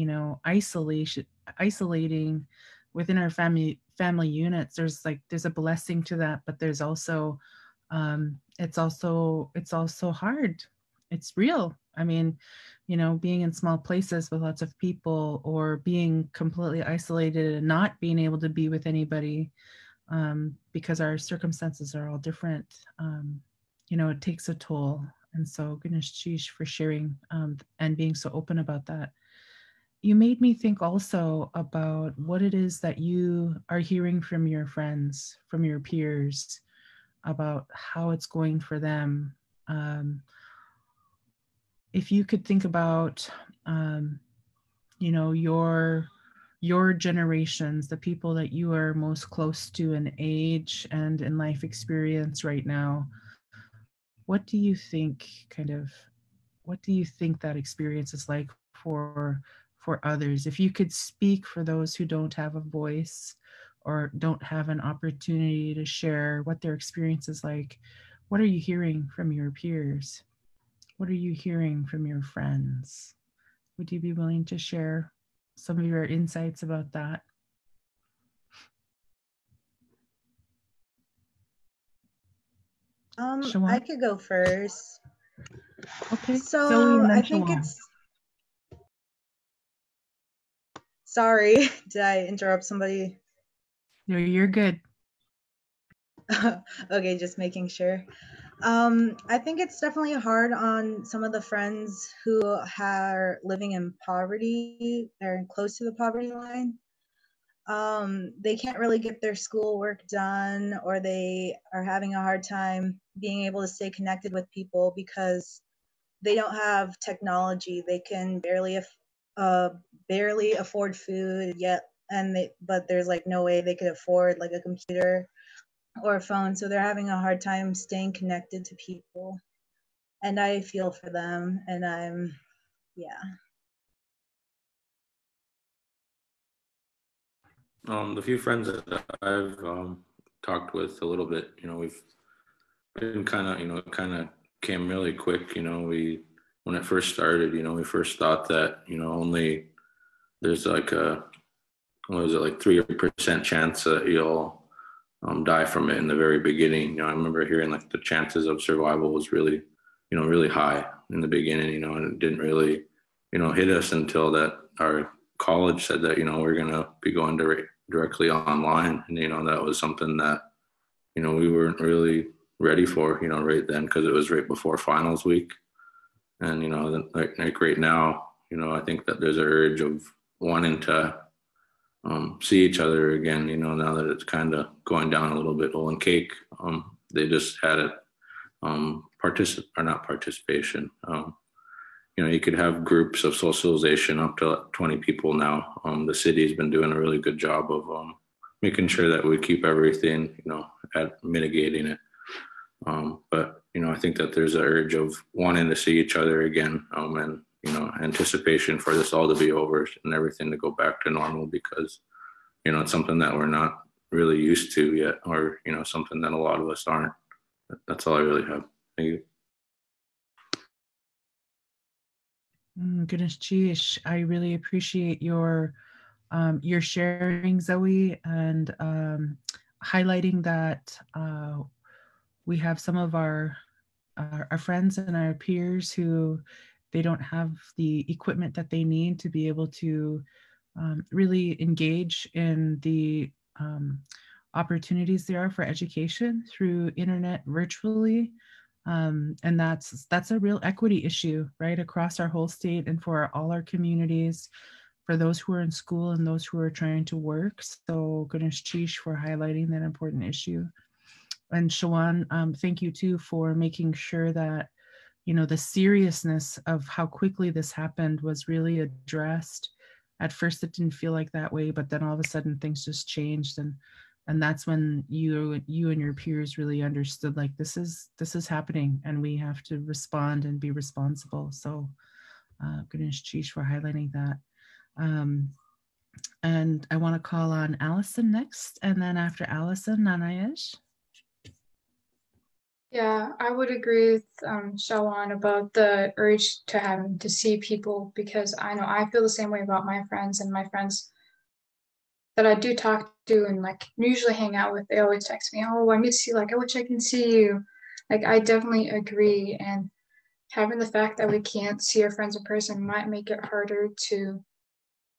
isolating within our family units. There's a blessing to that, but there's also, it's also hard. It's real. I mean, being in small places with lots of people or being completely isolated and not being able to be with anybody because our circumstances are all different, it takes a toll. And so goodness, Xheech, for sharing and being so open about that. You made me think also about what it is that you are hearing from your friends, from your peers, about how it's going for them. If you could think about, your generations, the people that you are most close to in age and in life experience right now, what do you think that experience is like for others? If you could speak for those who don't have a voice or don't have an opportunity to share what their experience is like, what are you hearing from your peers? What are you hearing from your friends? Would you be willing to share some of your insights about that? Shawaan? I could go first. Okay. So Zoe, I think Shawaan. it's, sorry, did I interrupt somebody? No, you're good. Okay, just making sure. I think it's definitely hard on some of the friends who are living in poverty or close to the poverty line. they can't really get their schoolwork done, or they are having a hard time being able to stay connected with people because they don't have technology. They can barely afford food yet, but there's like no way they could afford like a computer or a phone, so they're having a hard time staying connected to people. And I feel for them, and yeah. The few friends that I've talked with a little bit, we've been kind of, it kind of came really quick. When it first started, we first thought that, only there's like a, what is it, like 3% chance that you'll die from it in the very beginning. I remember hearing like the chances of survival was really, really high in the beginning, and it didn't really, hit us until that our college said that, we're going to be going directly online. And, that was something that, we weren't really ready for, right then, because it was right before finals week. And, like right now, I think that there's an urge of wanting to see each other again, now that it's kind of going down a little bit. Well, in Kheexh, they just had it, not participation. You could have groups of socialization up to 20 people now. The city's been doing a really good job of making sure that we keep everything, at mitigating it. But, I think that there's an urge of wanting to see each other again, and, anticipation for this all to be over and everything to go back to normal, because, it's something that we're not really used to yet, or, something that a lot of us aren't. That's all I really have. Thank you. Goodness, Xheech, I really appreciate your sharing, Zoe, and highlighting that we have some of our friends and our peers who they don't have the equipment that they need to be able to really engage in the opportunities there are for education through internet virtually. And that's a real equity issue, right, across our whole state and for all our communities, for those who are in school and those who are trying to work. So goodness, Xheech, for highlighting that important issue. And Shawaan, thank you too for making sure that, the seriousness of how quickly this happened was really addressed. At first, it didn't feel like that way, but then all of a sudden things just changed. And that's when you and your peers really understood, like, this is happening and we have to respond and be responsible. So goodness, Xheech, for highlighting that. And I want to call on Alicyn next, and then after Alicyn, Nanieezh. Yeah, I would agree with Shawaan about the urge to having to see people, because I know I feel the same way about my friends, and my friends that I do talk to and like usually hang out with, they always text me, oh, I miss you, like I wish I can see you. Like I definitely agree, and having the fact that we can't see our friends in person might make it harder to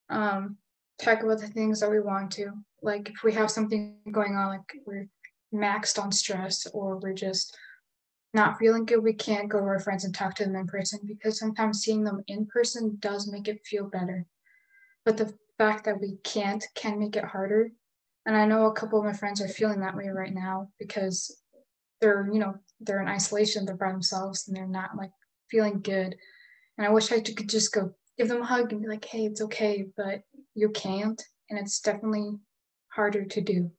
talk about the things that we want to. Like if we have something going on, like we're maxed on stress or we're just not feeling good, we can't go to our friends and talk to them in person, because sometimes seeing them in person does make it feel better. But the fact that we can't can make it harder. And I know a couple of my friends are feeling that way right now because they're in isolation, they're by themselves and they're not like feeling good. And I wish I could just go give them a hug and be like, hey, it's okay, but you can't. And it's definitely harder to do.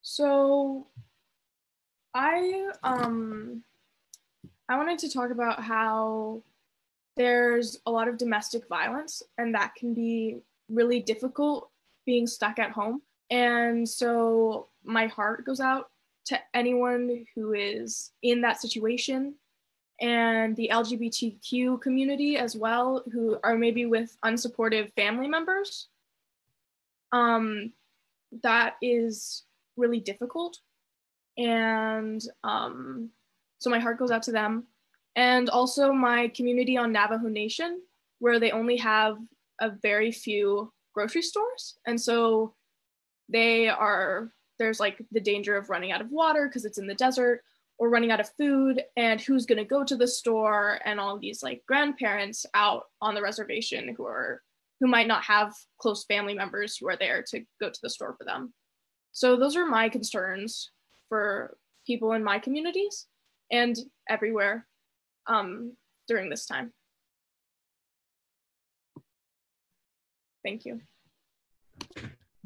So I wanted to talk about how there's a lot of domestic violence, and that can be really difficult being stuck at home. And so my heart goes out to anyone who is in that situation, and the LGBTQ community as well, who are maybe with unsupportive family members. That is really difficult. And so my heart goes out to them. And also my community on Navajo Nation, where they only have a very few grocery stores. And so there's like the danger of running out of water because it's in the desert, or running out of food, and who's going to go to the store, and all these like grandparents out on the reservation who might not have close family members who are there to go to the store for them. So those are my concerns for people in my communities and everywhere during this time. Thank you.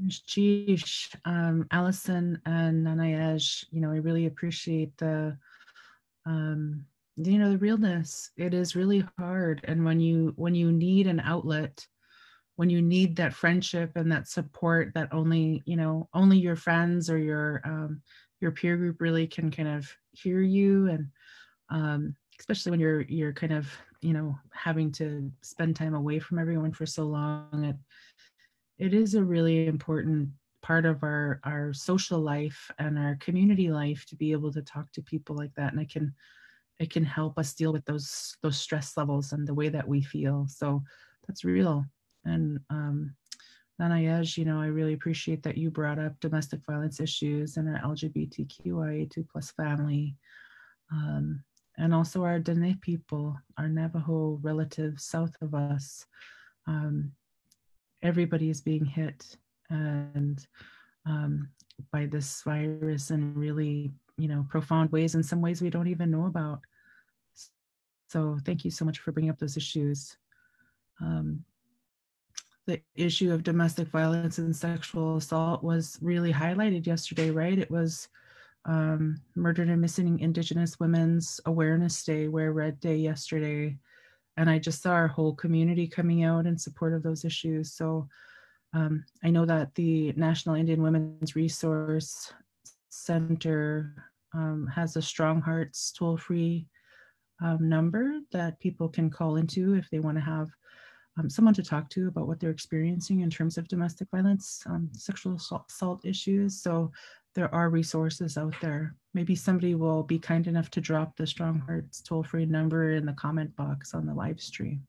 Xheech, Alicyn and Nanieezh, I really appreciate the the realness. It is really hard, and when you need an outlet, when you need that friendship and that support that only your friends or your peer group really can kind of hear you, and especially when you're kind of having to spend time away from everyone for so long, it is a really important part of our social life and our community life to be able to talk to people like that, and it can help us deal with those stress levels and the way that we feel. So that's real. And Nanieezh, I really appreciate that you brought up domestic violence issues in our LGBTQIA2 plus family, and also our Diné people, our Navajo relatives south of us. Everybody is being hit and by this virus in really, profound ways, in some ways we don't even know about. So thank you so much for bringing up those issues. The issue of domestic violence and sexual assault was really highlighted yesterday, right? It was Murdered and Missing Indigenous Women's Awareness Day, Wear Red Day yesterday. And I just saw our whole community coming out in support of those issues. So I know that the National Indian Women's Resource Center has a Strong Hearts toll-free number that people can call into if they want to have someone to talk to about what they're experiencing in terms of domestic violence, sexual assault issues. So there are resources out there. Maybe somebody will be kind enough to drop the Strong Hearts toll-free number in the comment box on the live stream.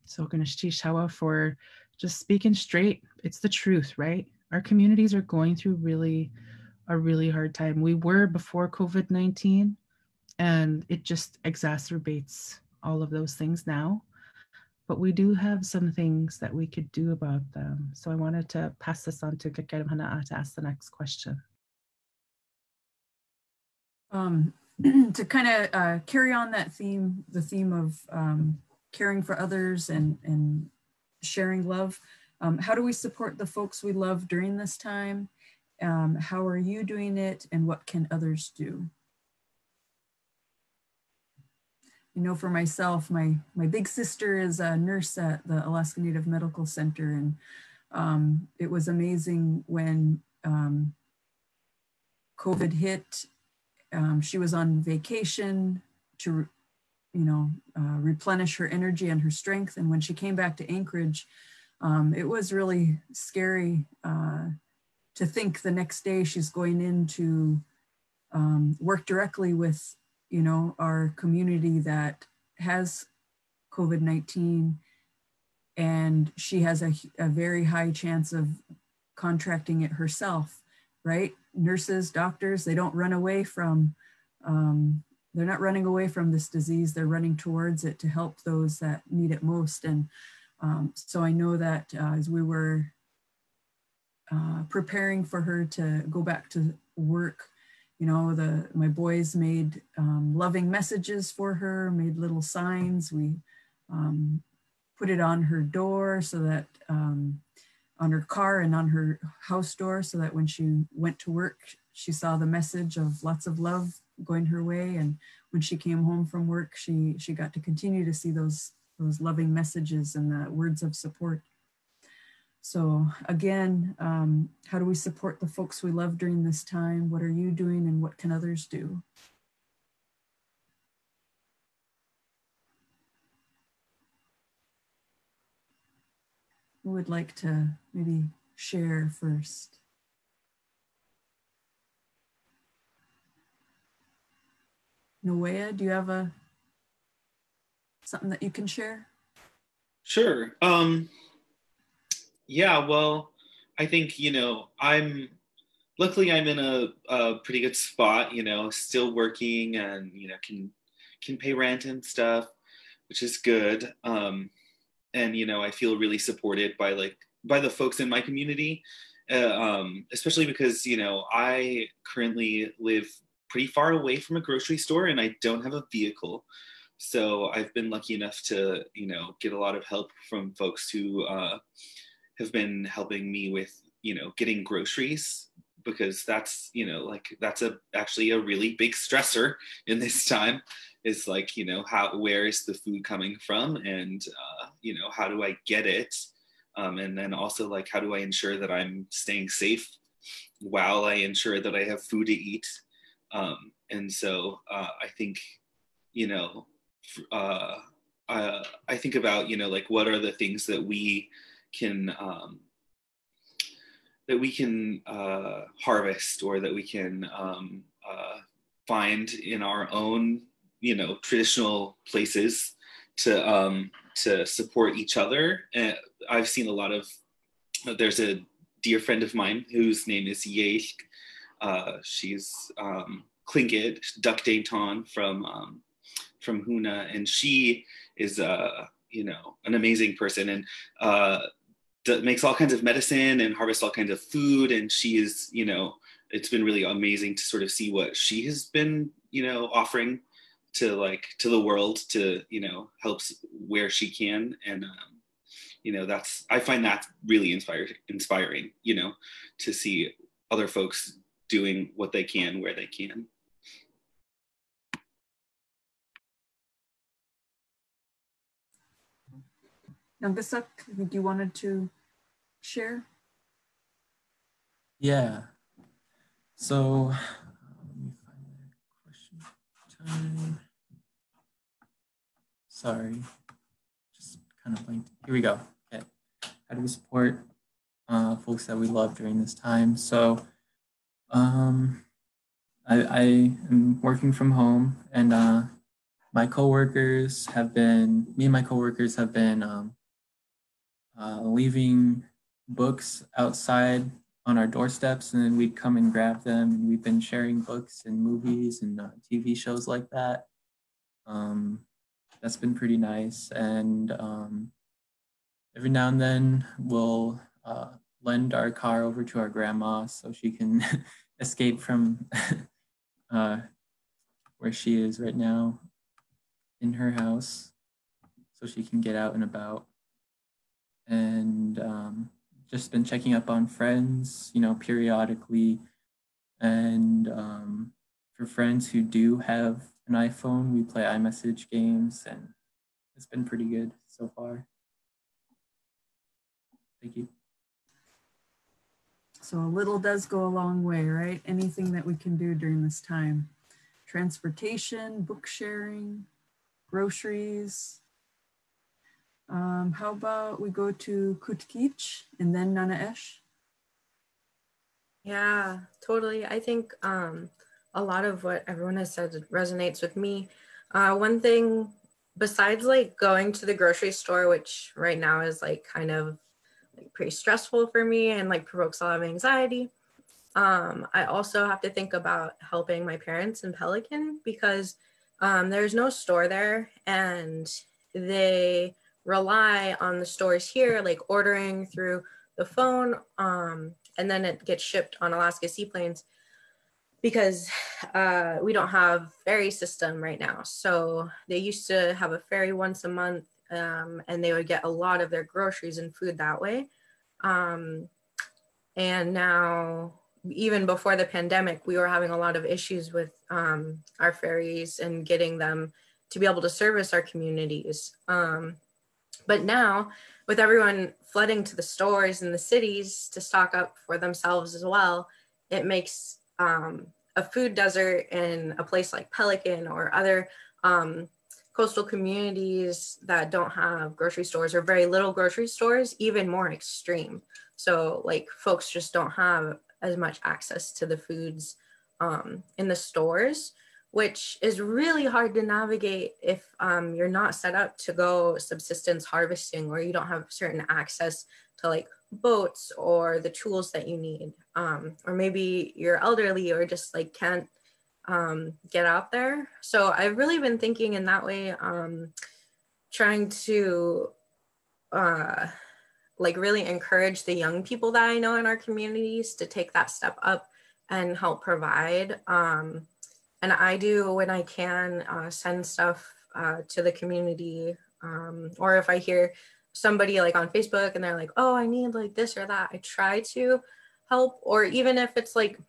So Xheech, Háw'aa, for just speaking straight. It's the truth, right? Our communities are going through a really hard time. We were before COVID-19, and it just exacerbates all of those things now. But we do have some things that we could do about them. So I wanted to pass this on to Gatgyedm Hana'ax to ask the next question. To kind of carry on that theme, the theme of caring for others and sharing love, how do we support the folks we love during this time? How are you doing it, and what can others do? For myself, my big sister is a nurse at the Alaska Native Medical Center, and it was amazing when COVID hit. She was on vacation to, replenish her energy and her strength, and when she came back to Anchorage, it was really scary to think the next day she's going in to work directly with our community that has COVID-19, and she has a very high chance of contracting it herself, right? Nurses, doctors, they don't run away from, they're not running away from this disease, they're running towards it to help those that need it most. And so I know that as we were preparing for her to go back to work, my boys made loving messages for her, made little signs. We put it on her door so that, on her car and on her house door, so that when she went to work, she saw the message of lots of love going her way. And when she came home from work, she got to continue to see those loving messages and the words of support. So again, how do we support the folks we love during this time? What are you doing, and what can others do? Who would like to maybe share first? Naawéiyaa, do you have something that you can share? Sure. Yeah, well, I think, luckily I'm in a pretty good spot, you know, still working and, you know, can pay rent and stuff, which is good. And, you know, I feel really supported by the folks in my community, especially because, you know, I currently live pretty far away from a grocery store and I don't have a vehicle. So I've been lucky enough to, you know, get a lot of help from folks who have been helping me with, you know, getting groceries, because that's, you know, like that's actually a really big stressor in this time, is like, you know, where is the food coming from, and you know, how do I get it, and then also like how do I ensure that I'm staying safe while I ensure that I have food to eat. And so I think, you know, I think about, you know, like what are the things that we can harvest, or that we can find in our own, you know, traditional places to support each other. And I've seen a lot of, there's a dear friend of mine whose name is Xheech. She's Tlingit, Duck Dainton from Háw'aa, and she is you know, an amazing person, and makes all kinds of medicine and harvests all kinds of food. And she is, you know, it's been really amazing to sort of see what she has been, you know, offering to the world, to, you know, helps where she can. And you know, I find that really inspiring, you know, to see other folks doing what they can where they can. Naawéiyaa, I think you wanted to share? Yeah. So let me find that question time. Sorry, just kind of blanked. Here we go. Okay. How do we support folks that we love during this time? So I am working from home, and me and my coworkers have been leaving books outside on our doorsteps, and then we'd come and grab them, and we've been sharing books and movies and TV shows like that. That's been pretty nice. And every now and then we'll lend our car over to our grandma so she can escape from where she is right now in her house, so she can get out and about. And just been checking up on friends, you know, periodically. And for friends who do have an iPhone, we play iMessage games, and it's been pretty good so far. Thank you. So a little does go a long way, right? Anything that we can do during this time. Transportation, book sharing, groceries. How about we go to Kheexh and then Nanieezh? Yeah, totally. I think a lot of what everyone has said resonates with me. One thing, besides like going to the grocery store, which right now is like kind of like pretty stressful for me and like provokes a lot of anxiety, I also have to think about helping my parents in Pelican, because there's no store there, and they rely on the stores here, like ordering through the phone, and then it gets shipped on Alaska seaplanes, because we don't have ferry system right now. So they used to have a ferry once a month, and they would get a lot of their groceries and food that way. And now, even before the pandemic, we were having a lot of issues with our ferries and getting them to be able to service our communities. But now, with everyone flooding to the stores in the cities to stock up for themselves as well, it makes a food desert in a place like Pelican or other coastal communities that don't have grocery stores or very little grocery stores even more extreme. So like folks just don't have as much access to the foods in the stores, which is really hard to navigate if you're not set up to go subsistence harvesting, or you don't have certain access to like boats or the tools that you need, or maybe you're elderly or just like can't get out there. So I've really been thinking in that way, trying to like really encourage the young people that I know in our communities to take that step up and help provide. And I do, when I can, send stuff to the community, or if I hear somebody like on Facebook and they're like, oh, I need like this or that, I try to help. Or even if it's like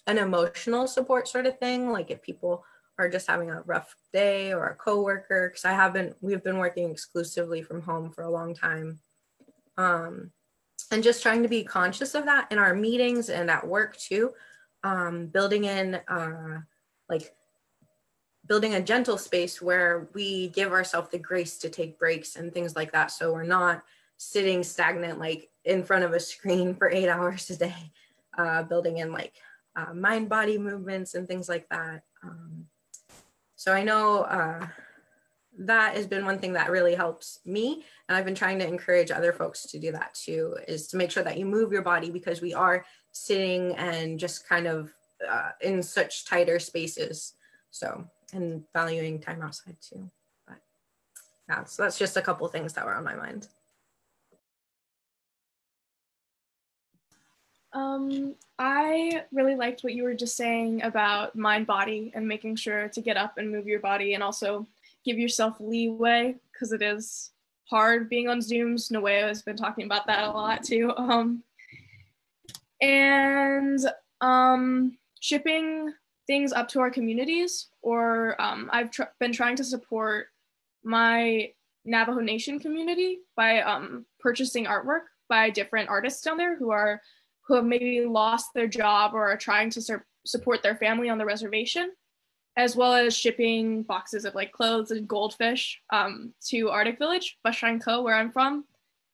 an emotional support sort of thing, like if people are just having a rough day, or a coworker, because we've been working exclusively from home for a long time. And just trying to be conscious of that in our meetings and at work too, building a gentle space where we give ourselves the grace to take breaks and things like that. So we're not sitting stagnant, like in front of a screen for 8 hours a day, building in like mind body movements and things like that. So I know that has been one thing that really helps me. And I've been trying to encourage other folks to do that too, is to make sure that you move your body, because we are sitting and just kind of in such tighter spaces. So, and valuing time outside too. But yeah, so that's just a couple of things that were on my mind. I really liked what you were just saying about mind body and making sure to get up and move your body, and also give yourself leeway, because it is hard being on Zooms. Naawéiyaa has been talking about that a lot too. Shipping things up to our communities, or I've been trying to support my Navajo Nation community by purchasing artwork by different artists down there who have maybe lost their job or are trying to support their family on the reservation, as well as shipping boxes of like clothes and goldfish to Arctic Village, Bashanko, where I'm from,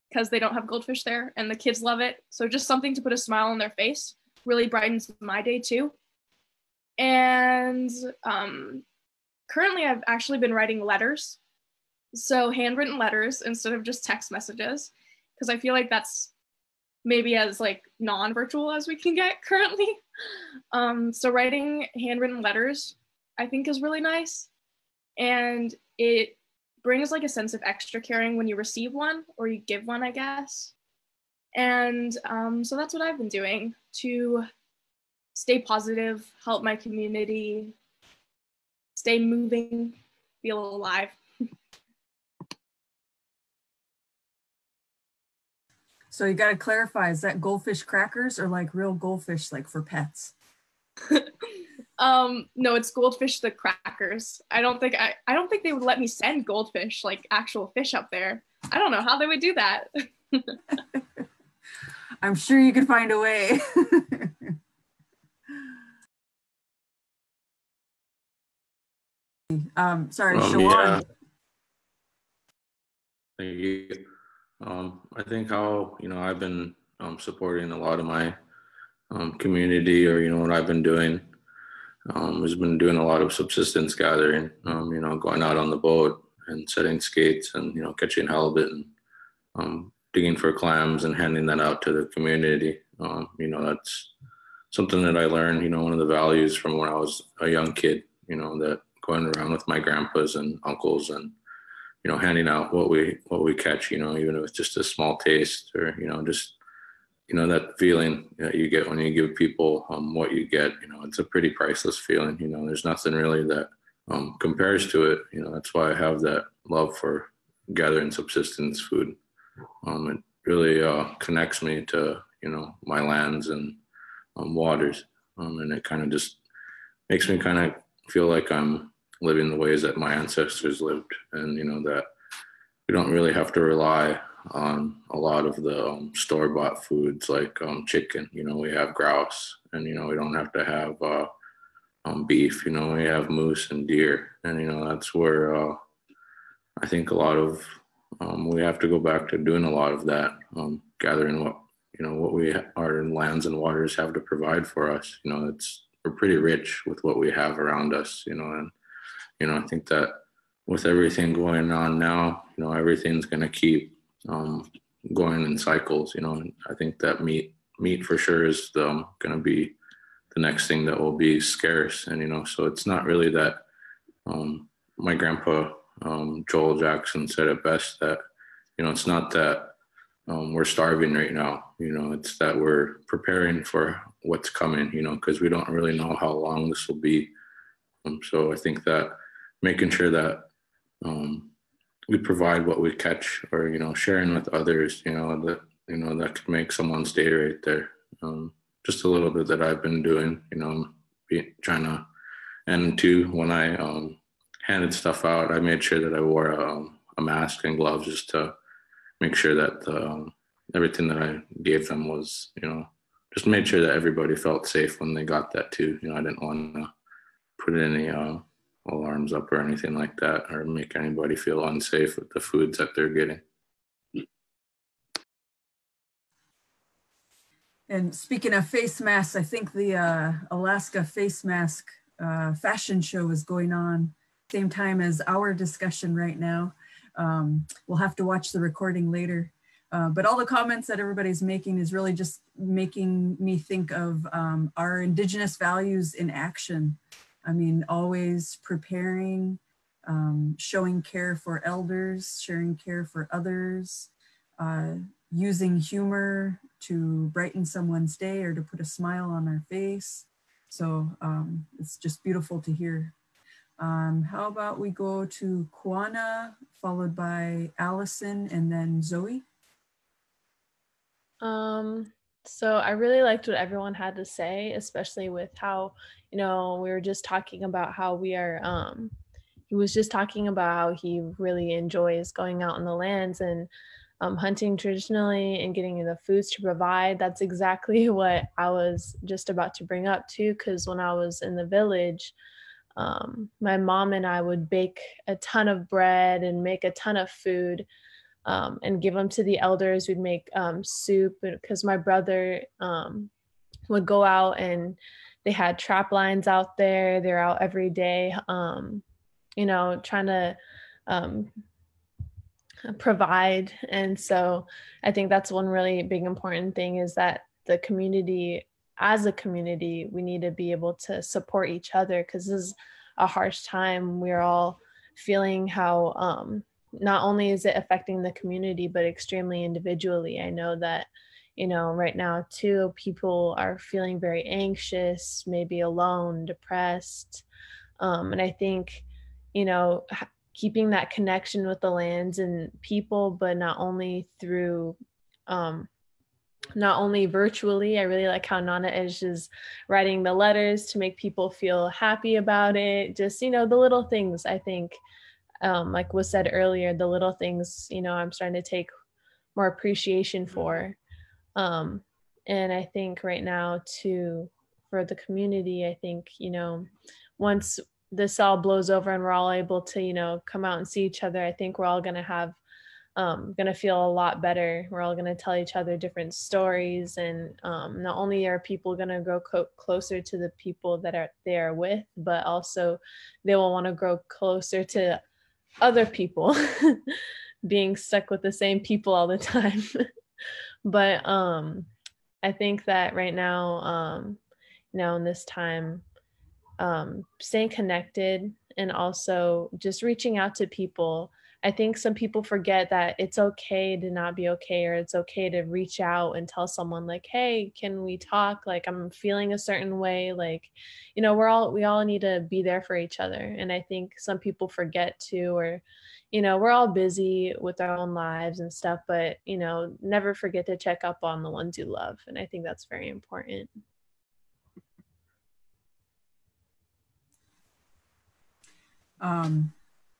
because they don't have goldfish there and the kids love it. So just something to put a smile on their face really brightens my day too. And currently I've actually been writing letters. So handwritten letters instead of just text messages, because I feel like that's maybe as like non-virtual as we can get currently. So writing handwritten letters I think is really nice. And it brings like a sense of extra caring when you receive one or you give one, I guess. And so that's what I've been doing to stay positive, help my community, stay moving, feel alive. So you got to clarify, is that goldfish crackers or like real goldfish, like for pets? No, it's goldfish the crackers. I don't think they would let me send goldfish, like actual fish up there. I don't know how they would do that. I'm sure you could find a way. Sorry, Shawaan. Yeah. Thank you. I think how, I've been supporting a lot of my community, or, what I've been doing has been doing a lot of subsistence gathering, going out on the boat and setting skates and, catching halibut and digging for clams and handing that out to the community. That's something that I learned, one of the values from when I was a young kid, that going around with my grandpas and uncles and, handing out what we catch, even if it's just a small taste or, just, that feeling that you get when you give people what you get, it's a pretty priceless feeling. There's nothing really that compares to it. That's why I have that love for gathering subsistence food. It really connects me to, my lands and waters. And it kind of just makes me kind of feel like I'm living the ways that my ancestors lived, and that we don't really have to rely on a lot of the store-bought foods like chicken. We have grouse, and we don't have to have beef. We have moose and deer, and that's where I think a lot of we have to go back to doing a lot of that, gathering what our lands and waters have to provide for us. We're pretty rich with what we have around us, and I think that with everything going on now, everything's going to keep going in cycles, you know. And I think that meat for sure is going to be the next thing that will be scarce. And, you know, so it's not really that, my grandpa, Joel Jackson, said it best that, you know, it's not that we're starving right now, you know, it's that we're preparing for what's coming, you know, because we don't really know how long this will be. So I think that making sure that we provide what we catch, or, you know, sharing with others, you know, that could make someone's day right there. Just a little bit that I've been doing, you know, trying to, and too, when I handed stuff out, I made sure that I wore a mask and gloves just to make sure that everything that I gave them was, you know, just made sure that everybody felt safe when they got that too. You know, I didn't want to put any alarms up or anything like that, or make anybody feel unsafe with the foods that they're getting. And speaking of face masks, I think the Alaska face mask fashion show is going on same time as our discussion right now. We'll have to watch the recording later. But all the comments that everybody's making is really just making me think of our Indigenous values in action. I mean, always preparing, showing care for elders, sharing care for others, using humor to brighten someone's day or to put a smile on their face. So it's just beautiful to hear. How about we go to Quannah, followed by Alicyn, and then Zoe? So I really liked what everyone had to say, especially with how, you know, we were just talking about how we are, he was just talking about how he really enjoys going out in the lands and hunting traditionally and getting the foods to provide. That's exactly what I was just about to bring up too, because when I was in the village, my mom and I would bake a ton of bread and make a ton of food and give them to the elders. We'd make soup, because my brother would go out and they had trap lines out there. They're out every day, you know, trying to provide. And so I think that's one really big important thing, is that the community, as a community, we need to be able to support each other, because this is a harsh time. We're all feeling how not only is it affecting the community, but extremely individually. I know that, you know, right now too, people are feeling very anxious, maybe alone, depressed. And I think, you know, keeping that connection with the lands and people, but not only through, not only virtually. I really like how Nanieezh is writing the letters to make people feel happy about it. Just, you know, the little things, I think, like was said earlier, the little things, you know, I'm starting to take more appreciation for. And I think right now too, for the community, I think, you know, once this all blows over and we're all able to, you know, come out and see each other, I think we're all going to have, going to feel a lot better. We're all going to tell each other different stories. And not only are people going to grow closer to the people that they are with, but also they will want to grow closer to other people, being stuck with the same people all the time. But I think that right now, you know, in this time, staying connected and also just reaching out to people. I think some people forget that it's okay to not be okay, or it's okay to reach out and tell someone like, hey, can we talk? Like, I'm feeling a certain way. Like, you know, we all need to be there for each other. And I think some people forget to, or, you know, we're all busy with our own lives and stuff, but, you know, never forget to check up on the ones you love. And I think that's very important.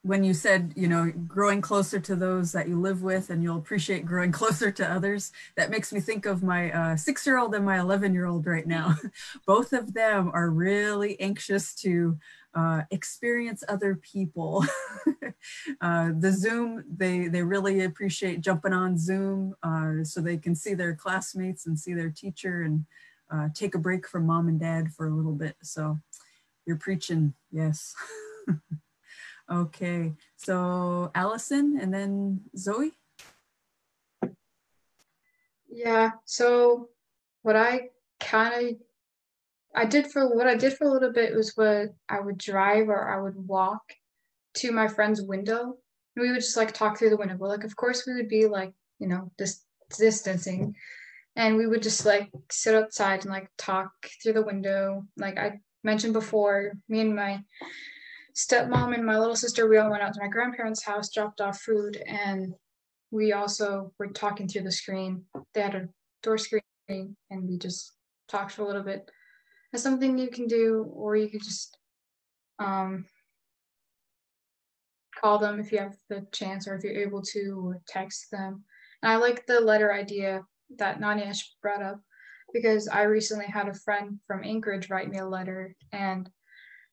When you said, you know, growing closer to those that you live with, and you'll appreciate growing closer to others, that makes me think of my 6-year-old and my 11-year-old right now. Both of them are really anxious to experience other people. The Zoom, they really appreciate jumping on Zoom so they can see their classmates and see their teacher and take a break from mom and dad for a little bit. So you're preaching, yes. Okay, so Alicyn and then Zoe. Yeah, so what I did for a little bit was what I would drive or I would walk to my friend's window. And we would just like talk through the window. But like, of course, we would be like, distancing. And we would just like sit outside and like talk through the window. Like I mentioned before, me and my stepmom and my little sister, we all went out to my grandparents' house, dropped off food, and we also were talking through the screen. They had a door screen, and we just talked for a little bit. That's something you can do, or you could just call them if you have the chance, or if you're able to, or text them. And I like the letter idea that Nanieezh brought up, because I recently had a friend from Anchorage write me a letter, and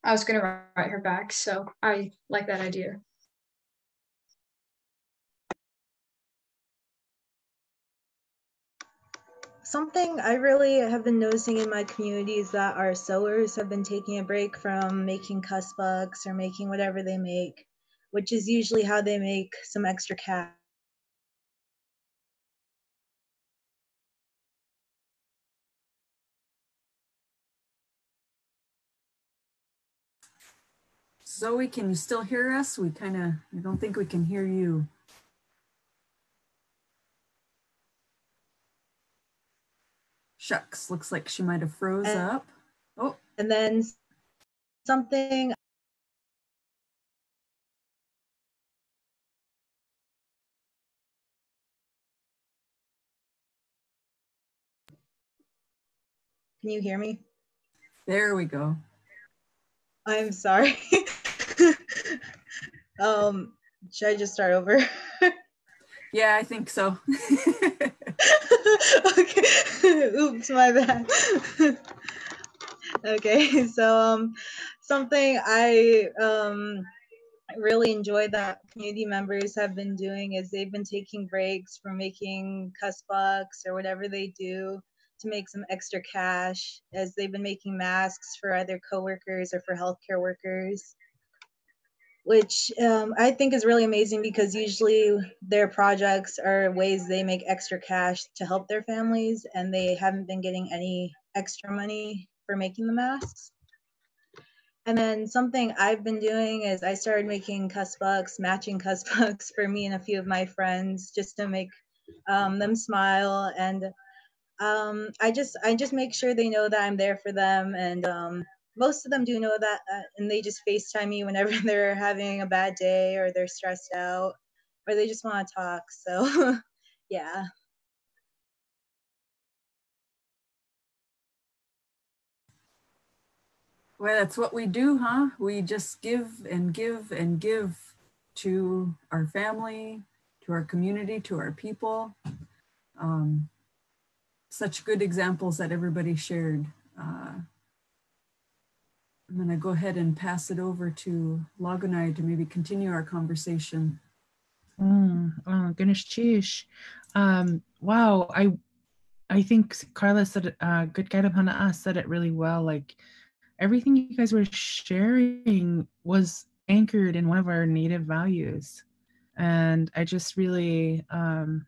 I was going to write her back. So I like that idea. Something I really have been noticing in my community is that our sewers have been taking a break from making cusbucks or making whatever they make, which is usually how they make some extra cash. Zoe, can you still hear us? I don't think we can hear you. Shucks, looks like she might have froze up. Oh. And then something Can you hear me? There we go. I'm sorry. Should I just start over? Yeah, I think so. Okay. Oops, my bad. Okay, so something I really enjoyed that community members have been doing is they've been taking breaks from making cusbucks or whatever they do to make some extra cash, as they've been making masks for either coworkers or for healthcare workers, which I think is really amazing, because usually their projects are ways they make extra cash to help their families, and they haven't been getting any extra money for making the masks. And then something I've been doing is I started making cusbucks, matching cusbucks for me and a few of my friends, just to make them smile. And I just make sure they know that I'm there for them. And most of them do know that, and they just FaceTime me whenever they're having a bad day or they're stressed out or they just want to talk. So yeah. Well, that's what we do, huh? We just give and give and give to our family, to our community, to our people. Such good examples that everybody shared. I'm going to go ahead and pass it over to Lagunai to maybe continue our conversation. Goodness, Chooch. Wow, I think Karla said, Gatgyedm Hana'ax said it really well. Like, everything you guys were sharing was anchored in one of our native values. And I just really loved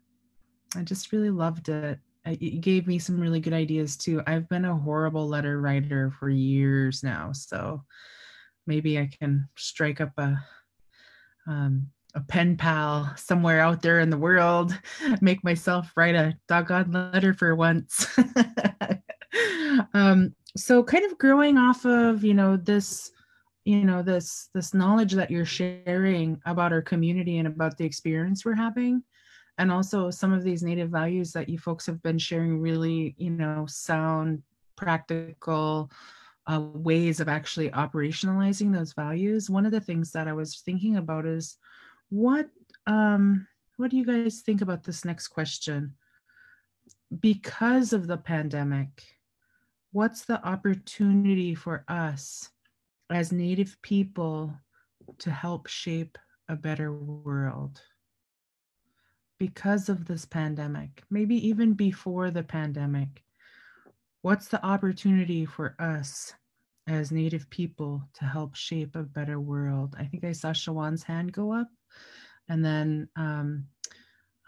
it. It gave me some really good ideas too. I've been a horrible letter writer for years now, so maybe I can strike up a pen pal somewhere out there in the world, make myself write a doggone letter for once. So kind of growing off of, this knowledge that you're sharing about our community and about the experience we're having, and also some of these native values that you folks have been sharing, really, sound, practical ways of actually operationalizing those values. One of the things that I was thinking about is, what do you guys think about this next question? Because of the pandemic, what's the opportunity for us as Native people to help shape a better world? Because of this pandemic, maybe even before the pandemic, what's the opportunity for us as Native people to help shape a better world? I think I saw Shawaan's hand go up, and then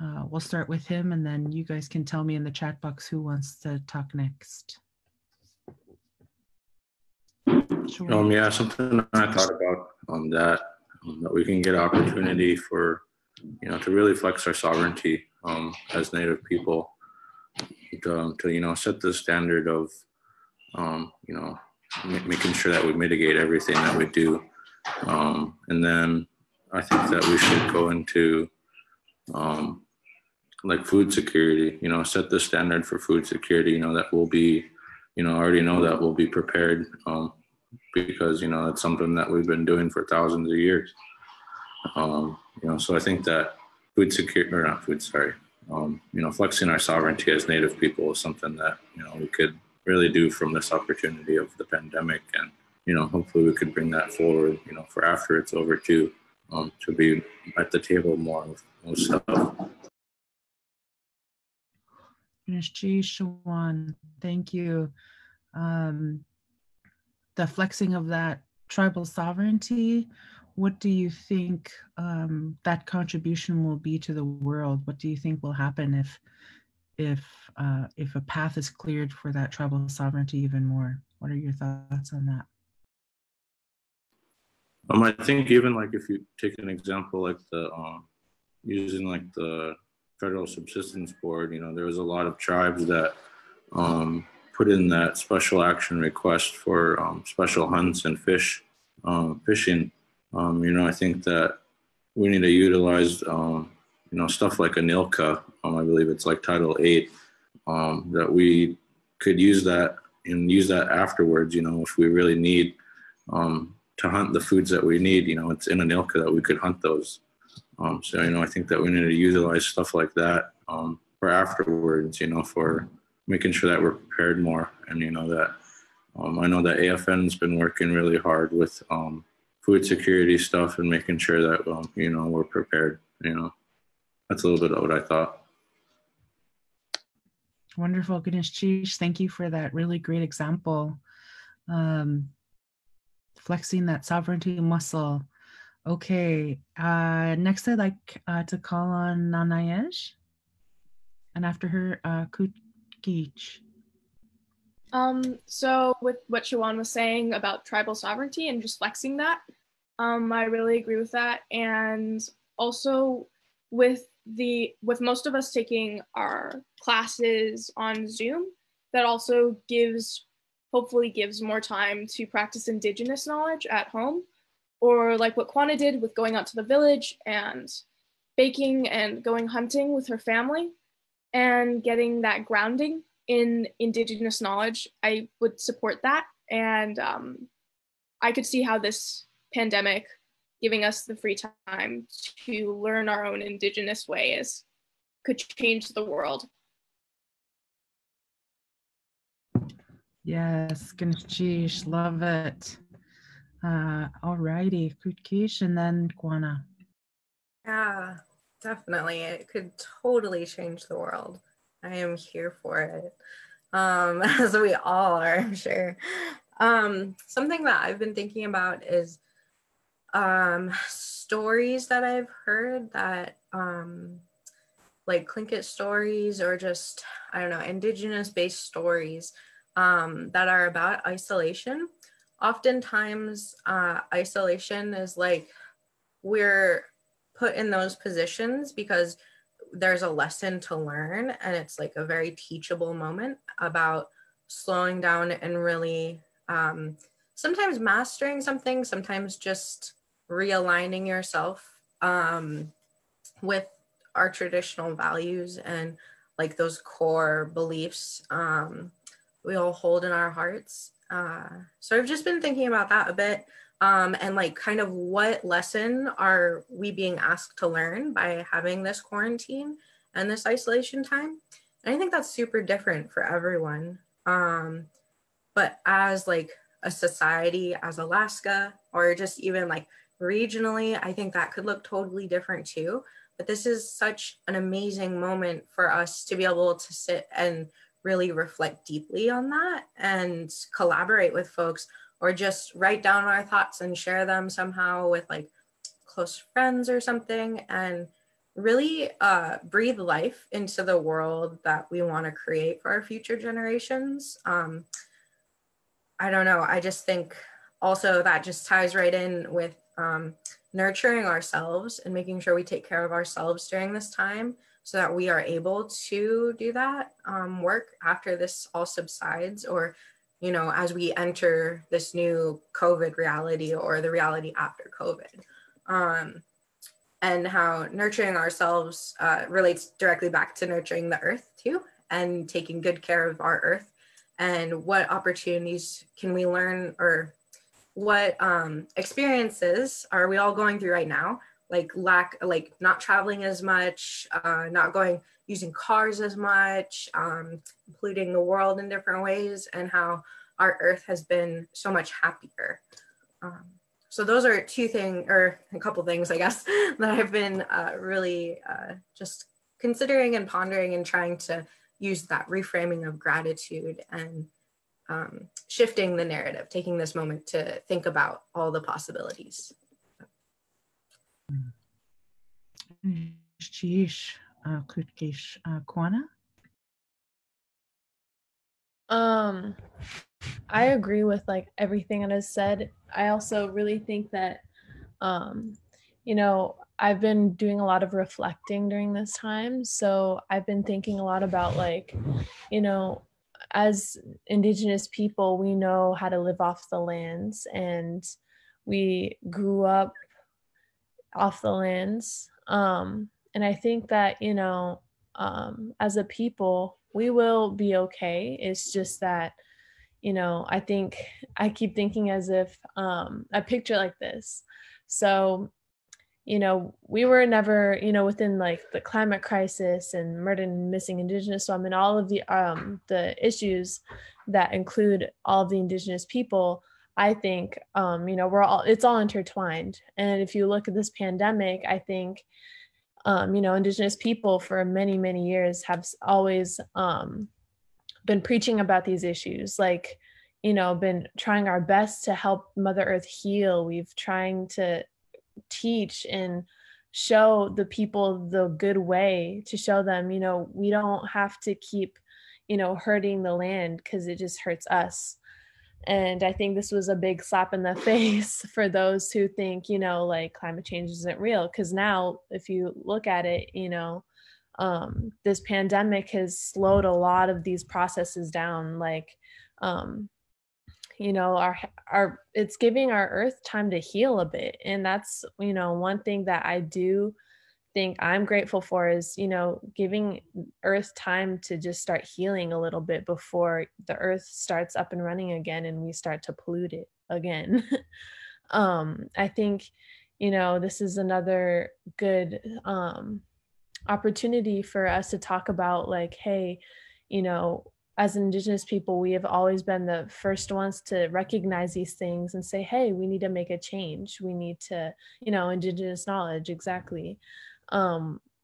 we'll start with him, and then you guys can tell me in the chat box who wants to talk next. Yeah, something I thought about that we can get opportunity for, to really flex our sovereignty as Native people, to set the standard of, making sure that we mitigate everything that we do. And then I think that we should go into like food security, set the standard for food security, that will be, already know that we'll be prepared because, it's something that we've been doing for thousands of years. So I think that flexing our sovereignty as Native people is something that, we could really do from this opportunity of the pandemic. And, hopefully we could bring that forward, for after it's over too, to be at the table more with most stuff. Xheech, Shawaan, thank you. The flexing of that tribal sovereignty, what do you think that contribution will be to the world? What do you think will happen if a path is cleared for that tribal sovereignty even more? What are your thoughts on that? I think even like if you take an example like the using like the Federal Subsistence Board, there was a lot of tribes that put in that special action request for special hunts and fishing. I think that we need to utilize stuff like ANILCA. I believe it's like Title 8, that we could use that and use that afterwards. If we really need to hunt the foods that we need, it's in ANILCA that we could hunt those. So, I think that we need to utilize stuff like that for afterwards, for making sure that we're prepared more. And, that I know that AFN's been working really hard with food security stuff and making sure that, we're prepared. That's a little bit of what I thought. Wonderful. Xheech, thank you for that really great example. Flexing that sovereignty muscle. Okay, next I'd like to call on Nanieezh, and after her, Kheexh. So with what Shawaan was saying about tribal sovereignty and just flexing that, I really agree with that. And also with most of us taking our classes on Zoom, that also hopefully gives more time to practice Indigenous knowledge at home, or like what Quannah did with going out to the village and baking and going hunting with her family and getting that grounding in Indigenous knowledge. I would support that. And I could see how this pandemic giving us the free time to learn our own Indigenous ways could change the world. Yes, Xheech, love it. All righty, Kheexh, and then Quannah. Yeah, definitely. It could totally change the world. I am here for it, as we all are, I'm sure. Something that I've been thinking about is stories that I've heard that, like Tlingit stories, or just, I don't know, Indigenous-based stories that are about isolation. Oftentimes, isolation is like we're put in those positions because there's a lesson to learn, and it's like a very teachable moment about slowing down and really sometimes mastering something, sometimes just realigning yourself with our traditional values and like those core beliefs we all hold in our hearts. So I've just been thinking about that a bit, and like kind of what lesson are we being asked to learn by having this quarantine and this isolation time? And I think that's super different for everyone. But as like a society, as Alaska, or just even like regionally, I think that could look totally different too. But this is such an amazing moment for us to be able to sit and really reflect deeply on that and collaborate with folks, or just write down our thoughts and share them somehow with like close friends or something, and really breathe life into the world that we want to create for our future generations. I don't know, I just think also that just ties right in with nurturing ourselves and making sure we take care of ourselves during this time so that we are able to do that work after this all subsides, or, you know, as we enter this new COVID reality or the reality after COVID. And how nurturing ourselves relates directly back to nurturing the earth too, and taking good care of our earth. And what opportunities can we learn, or what experiences are we all going through right now? Like not traveling as much, using cars as much, polluting the world in different ways, and how our earth has been so much happier. So those are two things, or a couple things, I guess, that I've been really just considering and pondering and trying to use that reframing of gratitude and shifting the narrative, taking this moment to think about all the possibilities. Xheech, Quannah? I agree with like everything that is said. I also really think that, you know, I've been doing a lot of reflecting during this time. So I've been thinking a lot about like, you know, as Indigenous people, we know how to live off the lands, and we grew up off the lands. And I think that, you know, as a people, we will be okay. It's just that, you know, I think I keep thinking as if a picture like this. So, you know, we were never, you know, within like the climate crisis and murder and missing Indigenous women, all of the issues that include all of the Indigenous people. I think, you know, it's all intertwined. And if you look at this pandemic, I think, you know, Indigenous people for many, many years have always been preaching about these issues, like, you know, been trying our best to help Mother Earth heal. We've trying to teach and show the people the good way, to show them, you know, we don't have to keep, you know, hurting the land because it just hurts us. And I think this was a big slap in the face for those who think, you know, like climate change isn't real. Because now, if you look at it, you know, this pandemic has slowed a lot of these processes down. Like, you know, it's giving our earth time to heal a bit. And that's, you know, one thing that I do think I'm grateful for is, you know, giving earth time to just start healing a little bit before the earth starts up and running again and we start to pollute it again. I think, you know, this is another good opportunity for us to talk about like, hey, you know, as Indigenous people, we have always been the first ones to recognize these things and say, hey, we need to make a change. We need to, you know, Indigenous knowledge, exactly.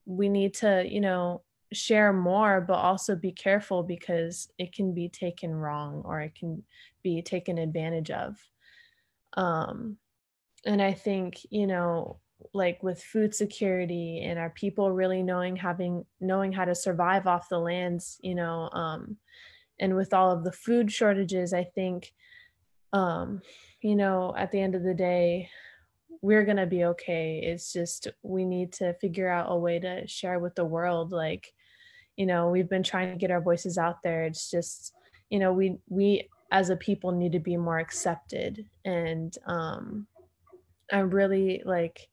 We need to, you know, share more, but also be careful because it can be taken wrong or it can be taken advantage of. And I think, you know, like with food security and our people really knowing how to survive off the lands, you know, and with all of the food shortages, I think, you know, at the end of the day, we're going to be okay. It's just, we need to figure out a way to share with the world. Like, you know, we've been trying to get our voices out there. It's just, you know, we as a people need to be more accepted. And I'm really like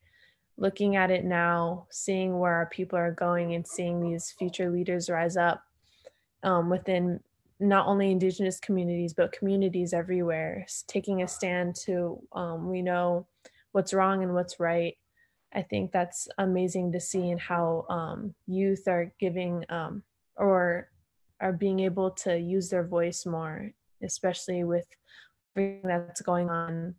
looking at it now, seeing where our people are going and seeing these future leaders rise up within not only Indigenous communities, but communities everywhere, taking a stand to, we know what's wrong and what's right. I think that's amazing to see, and how youth are giving or are being able to use their voice more, especially with everything that's going on.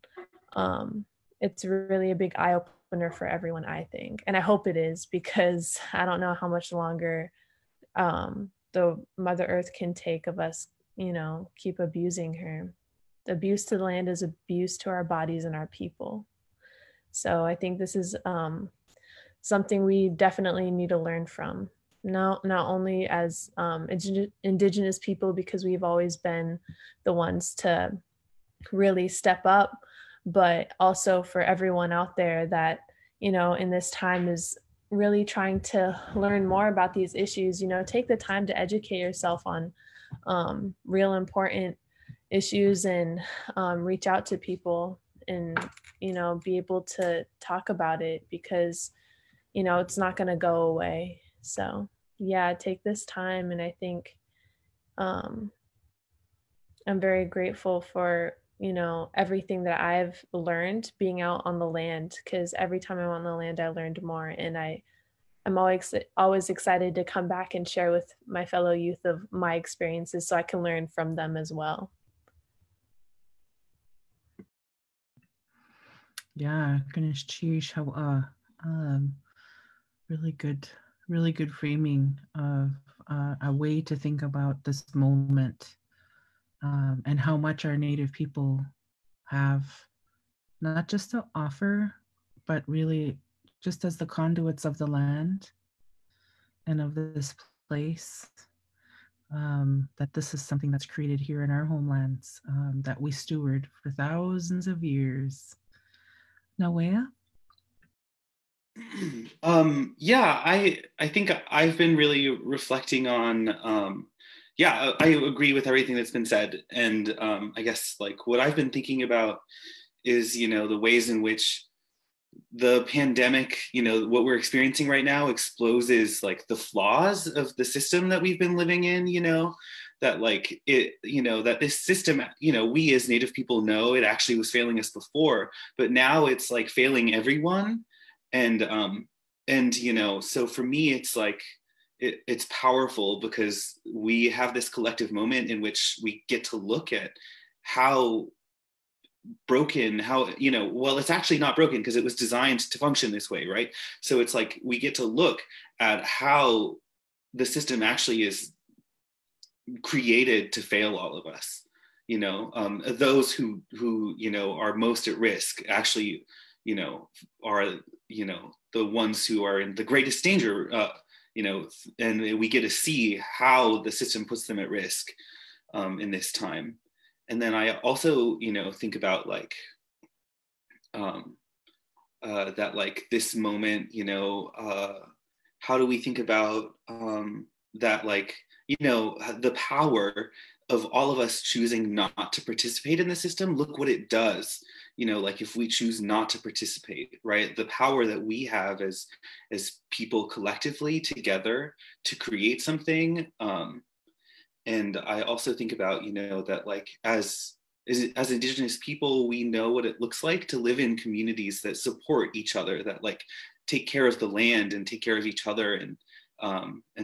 It's really a big eye opener for everyone, I think. And I hope it is, because I don't know how much longer the Mother Earth can take of us, you know, keep abusing her. The abuse to the land is abuse to our bodies and our people. So I think this is something we definitely need to learn from. Not only as Indigenous people, because we've always been the ones to really step up, but also for everyone out there that, in this time is really trying to learn more about these issues. Take the time to educate yourself on real important issues, and reach out to people, and be able to talk about it, because it's not going to go away. So yeah, take this time. And I think I'm very grateful for everything that I've learned being out on the land, because every time I'm on the land I learned more, and I'm always excited to come back and share with my fellow youth of my experiences, so I can learn from them as well. Yeah, Xheech, Háw'aa. Really good framing of a way to think about this moment, and how much our Native people have not just to offer, but really just as the conduits of the land and of this place, that this is something that's created here in our homelands, that we steward for thousands of years. Naawéiyaa? Yeah, I think I've been really reflecting on, I agree with everything that's been said. And I guess like what I've been thinking about is, the ways in which the pandemic, what we're experiencing right now exposes like the flaws of the system that we've been living in, that like it, that this system, we as Native people know it actually was failing us before, but now it's like failing everyone. And so for me, it's like, it's powerful because we have this collective moment in which we get to look at how broken, well, it's actually not broken because it was designed to function this way, right? So it's like, we get to look at how the system actually is created to fail all of us. Those who are most at risk actually, are, the ones who are in the greatest danger, and we get to see how the system puts them at risk in this time. And then I also, think about like, that like this moment, how do we think about that, like, the power of all of us choosing not to participate in the system? Look what it does. Like if we choose not to participate, right? The power that we have as people collectively together to create something. And I also think about, that like as Indigenous people, we know what it looks like to live in communities that support each other, that like take care of the land and take care of each other. And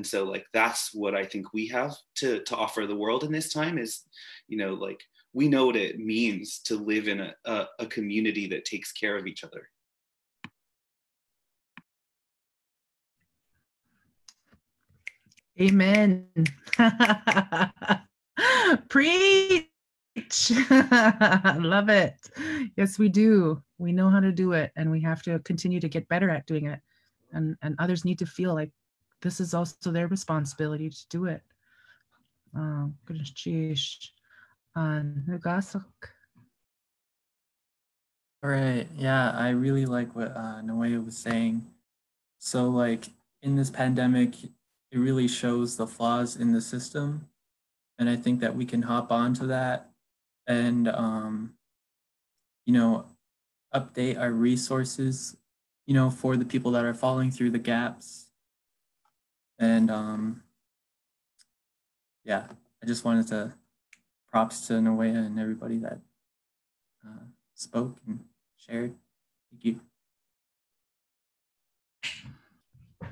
so like, that's what I think we have to offer the world in this time is, like, we know what it means to live in a community that takes care of each other. Amen. Preach. Love it. Yes, we do. We know how to do it, and we have to continue to get better at doing it. And others need to feel like this is also their responsibility to do it. Goodness, Xheech. Nt'oyaxsn. All right. Yeah, I really like what Naawéiyaa was saying. So like in this pandemic, it really shows the flaws in the system. And I think that we can hop onto that and, update our resources, for the people that are falling through the gaps. And I just wanted to props to Naawéiyaa and everybody that spoke and shared. Thank you.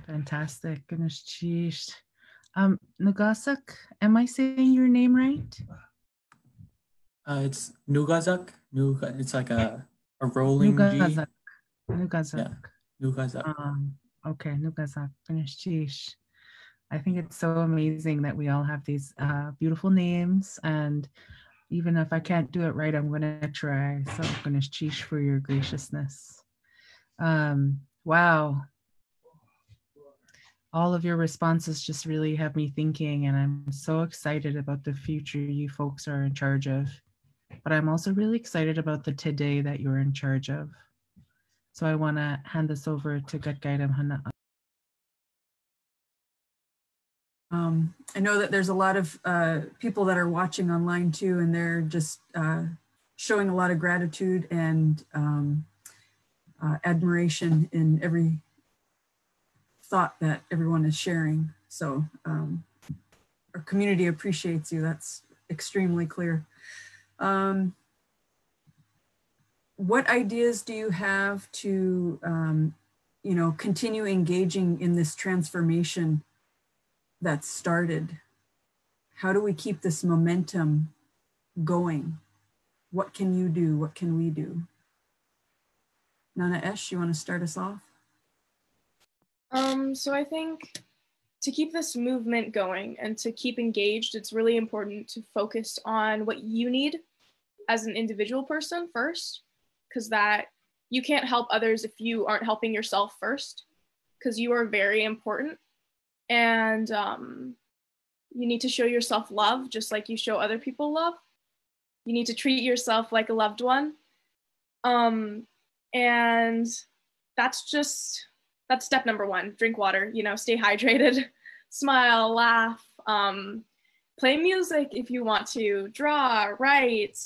Fantastic. Goodness, Xheech. Nt'oyaxsn, am I saying your name right? It's Nt'oyaxsn. It's like a rolling G. Nt'oyaxsn. Yeah, Nt'oyaxsn. Okay, Nt'oyaxsn. Goodness, Xheech. I think it's so amazing that we all have these beautiful names, and even if I can't do it right, I'm gonna try. So goodness, Xheech, for your graciousness. Wow. all of your responses just really have me thinking, and I'm so excited about the future you folks are in charge of. But I'm also really excited about the today that you're in charge of. So I want to hand this over to Gatgyedm Hana'ax. I know that there's a lot of people that are watching online too, and they're just showing a lot of gratitude and admiration in every thought that everyone is sharing. So our community appreciates you. That's extremely clear. What ideas do you have to, you know, continue engaging in this transformation that started? How do we keep this momentum going? What can you do? What can we do? Nanieezh, you want to start us off? So I think to keep this movement going and to keep engaged, it's really important to focus on what you need as an individual person first, because that you can't help others if you aren't helping yourself first, because you are very important. And you need to show yourself love just like you show other people love. You need to treat yourself like a loved one. And that's step number one. Drink water, you know, stay hydrated, smile, laugh, play music if you want to, draw, write,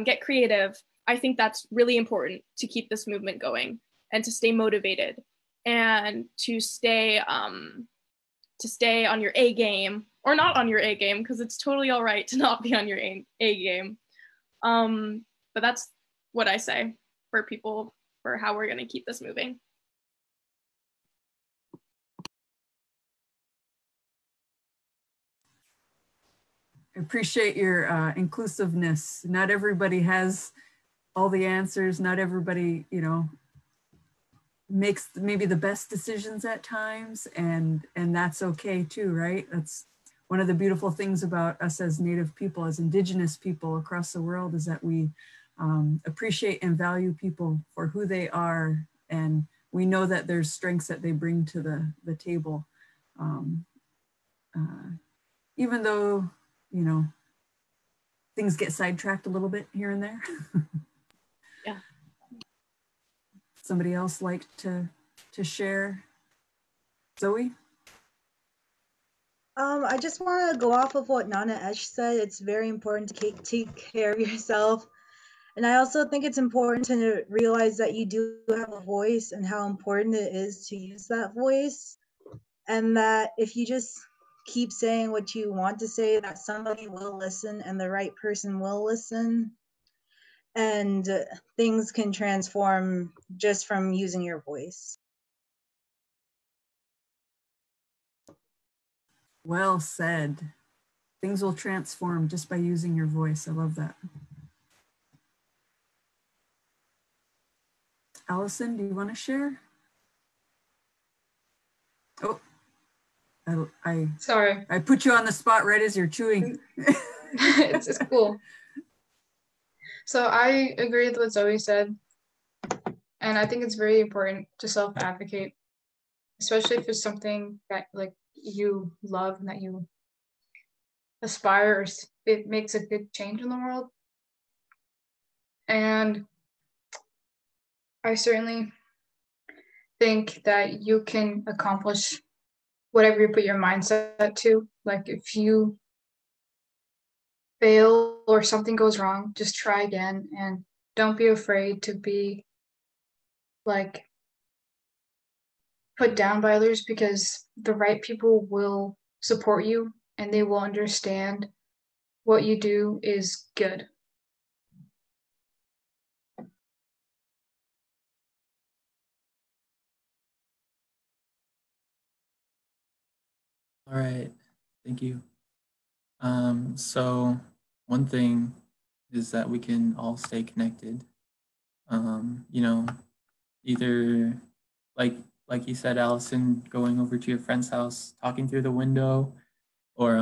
get creative. I think that's really important to keep this movement going and to stay motivated and to stay on your A game, or not on your A game, because it's totally all right to not be on your A game. But that's what I say for people for how we're going to keep this moving. I appreciate your inclusiveness. Not everybody has all the answers. Not everybody, you know, makes maybe the best decisions at times, and that's okay too, right? That's one of the beautiful things about us as Native people, as Indigenous people across the world, is that we appreciate and value people for who they are, and we know that there's strengths that they bring to the table, even though, you know, things get sidetracked a little bit here and there. Yeah. Somebody else like to share? Zoe? I just want to go off of what Nanieezh said. It's very important to take care of yourself. And I also think it's important to realize that you do have a voice and how important it is to use that voice. And that if you just keep saying what you want to say, that somebody will listen and the right person will listen. And things can transform just from using your voice. Well said. Things will transform just by using your voice. I love that. Alicyn, do you want to share? Oh, sorry. I put you on the spot right as you're chewing. It's cool. So I agree with what Zoe said. And I think it's very important to self-advocate, especially if it's something that like you love and that you aspire, or it makes a good change in the world. And I certainly think that you can accomplish whatever you put your mindset to. Like if you fail or something goes wrong, just try again, and don't be afraid to be like put down by others, because the right people will support you and they will understand what you do is good. All right, thank you. So one thing is that we can all stay connected. You know, either like you said, Alicyn, going over to your friend's house, talking through the window, or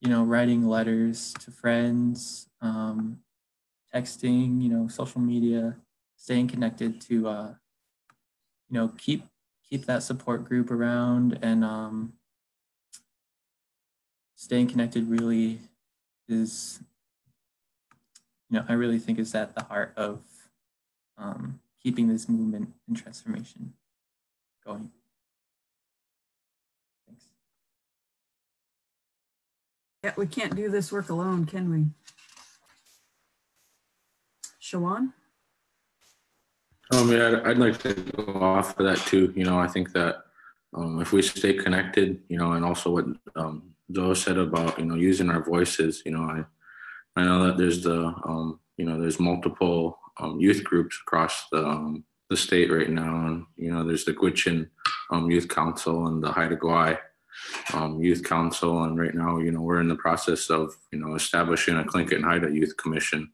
you know, writing letters to friends, texting, you know, social media, staying connected to you know, keep keep that support group around, and staying connected really is, I really think is at the heart of keeping this movement and transformation going. Thanks. Yeah, we can't do this work alone, can we? Shawaan? Yeah, I'd like to go off of that too. I think that if we stay connected, and also what Zoe said about, using our voices, I know that there's there's multiple youth groups across the state right now. And, there's the Gwich'in Youth Council and the Haida Youth Council. And right now, we're in the process of, establishing a Tlingit and Haida Youth Commission.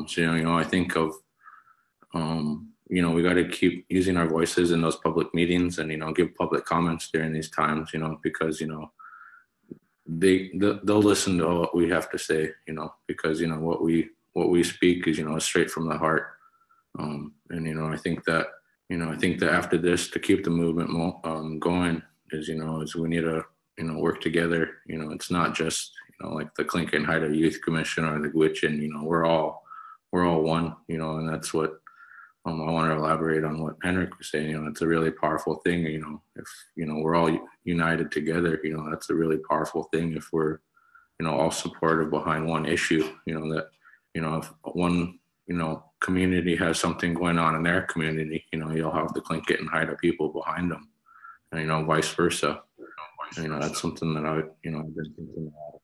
So, I think of, we got to keep using our voices in those public meetings and, give public comments during these times, because, they'll listen to what we have to say, because, what we speak is, straight from the heart. And, I think that after this, to keep the movement going is we need to, work together. It's not just, like the Tlingit and Haida Youth Commission or the Gwich'in, we're all one, and that's what I want to elaborate on what Henrik was saying. It's a really powerful thing. If we're all united together, that's a really powerful thing. If we're all supportive behind one issue, that if one community has something going on in their community, you'll have the Tlingit and Haida people behind them, and vice versa. That's something that I've been thinking about.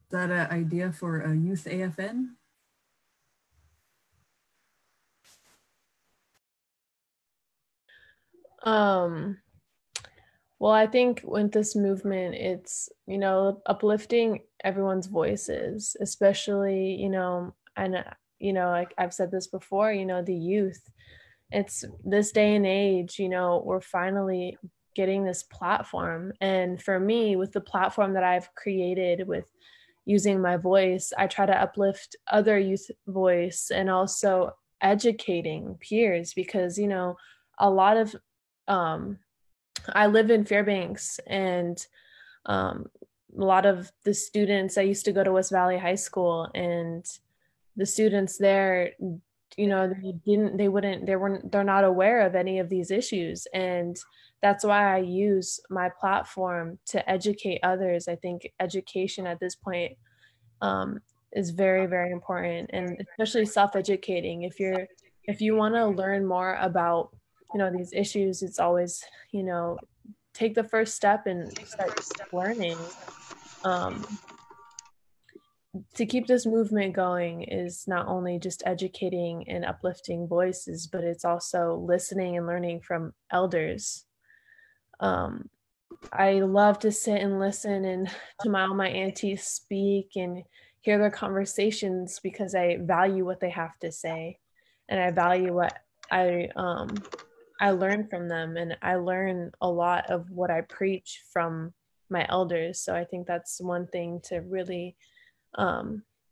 Is that an idea for a youth AFN? Well, I think with this movement, it's, uplifting everyone's voices, especially, and, like I've said this before, the youth. It's this day and age, we're finally getting this platform. And for me, with the platform that I've created with using my voice, I try to uplift other youth voice and also educating peers, because, a lot of, I live in Fairbanks, and a lot of the students, I used to go to West Valley High School, and the students there, they're not aware of any of these issues. And that's why I use my platform to educate others. I think education at this point is very, very important, and especially self-educating. If you want to learn more about these issues, it's always, take the first step and start learning. To keep this movement going is not only just educating and uplifting voices, but it's also listening and learning from elders. I love to sit and listen and to all my aunties speak and hear their conversations, because I value what they have to say, and I value what I learn from them, and I learn a lot of what I preach from my elders. So I think that's one thing to really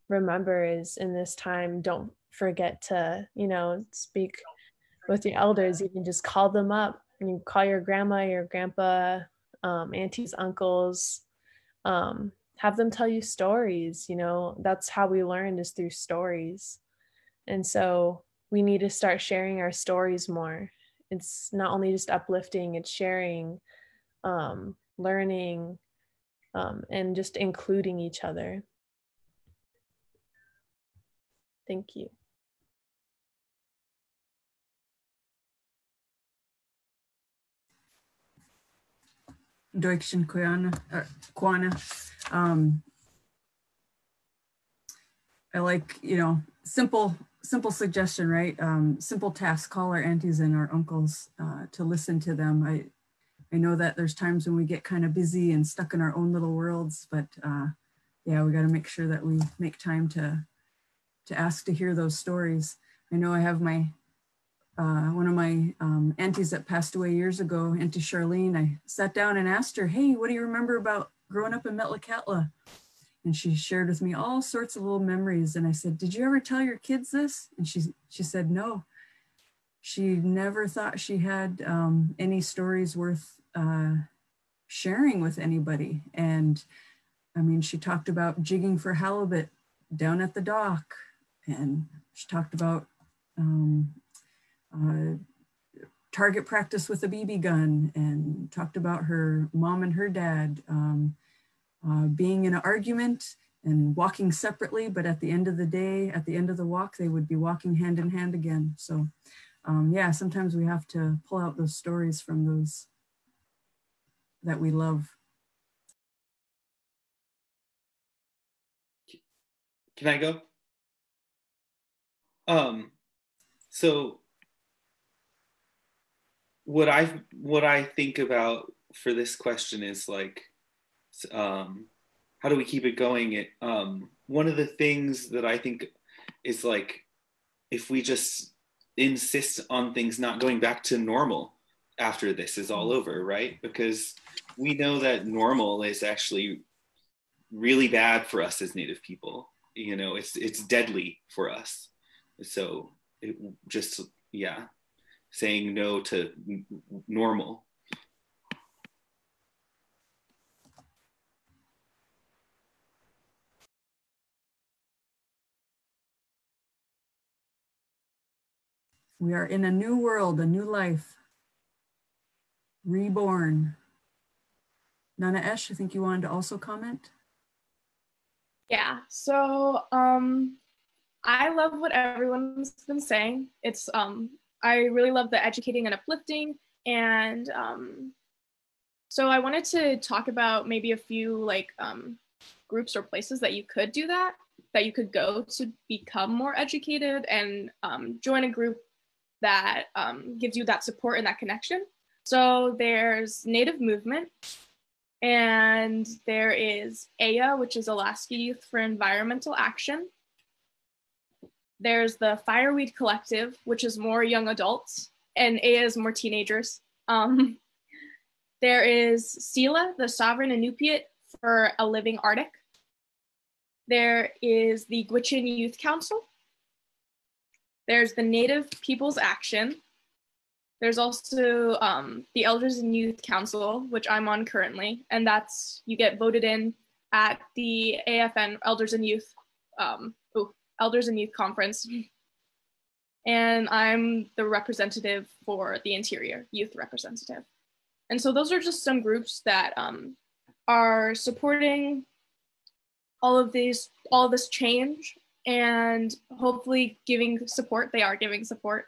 remember, is in this time, don't forget to, speak with your elders. You can just call them up, and you call your grandma, your grandpa, aunties, uncles, have them tell you stories. That's how we learn, is through stories. And so we need to start sharing our stories more. It's not only just uplifting, it's sharing, learning, and just including each other. Thank you. Nt'oyaxsn Quannah. I like, simple suggestion, right? Simple task, call our aunties and our uncles to listen to them. I know that there's times when we get kind of busy and stuck in our own little worlds, but yeah, we got to make sure that we make time to ask to hear those stories. I know I have my one of my aunties that passed away years ago, Auntie Charlene. I sat down and asked her, hey, what do you remember about growing up in Metlakatla? And she shared with me all sorts of little memories. And I said, did you ever tell your kids this? And she said, no. She never thought she had any stories worth sharing with anybody. And I mean, she talked about jigging for halibut down at the dock. And she talked about target practice with a BB gun, and talked about her mom and her dad being in an argument and walking separately, but at the end of the day, at the end of the walk, they would be walking hand in hand again. So yeah, sometimes we have to pull out those stories from those that we love. Can I go? So what I think about for this question is like, how do we keep it going? One of the things that I think is like, if we just insist on things not going back to normal after this is all over, right? Because we know that normal is actually really bad for us as Native people. You know, it's deadly for us. So it just, yeah, saying no to normal. We are in a new world, a new life, reborn. Nanieezh, I think you wanted to also comment? Yeah, so I love what everyone's been saying. It's I really love the educating and uplifting, and so I wanted to talk about maybe a few like groups or places that you could do that you could go to become more educated and join a group that gives you that support and that connection. So there's Native Movement, and there is AYA, which is Alaska Youth for Environmental Action. There's the Fireweed Collective, which is more young adults, and AYA is more teenagers. There is SELA, the Sovereign Inupiaq for a Living Arctic. There is the Gwich'in Youth Council. There's the Native People's Action. There's also the Elders and Youth Council, which I'm on currently, and that's, you get voted in at the AFN Elders and Youth Conference. And I'm the representative for the Interior, youth representative. And so those are just some groups that are supporting all of this change and hopefully giving support. They are giving support.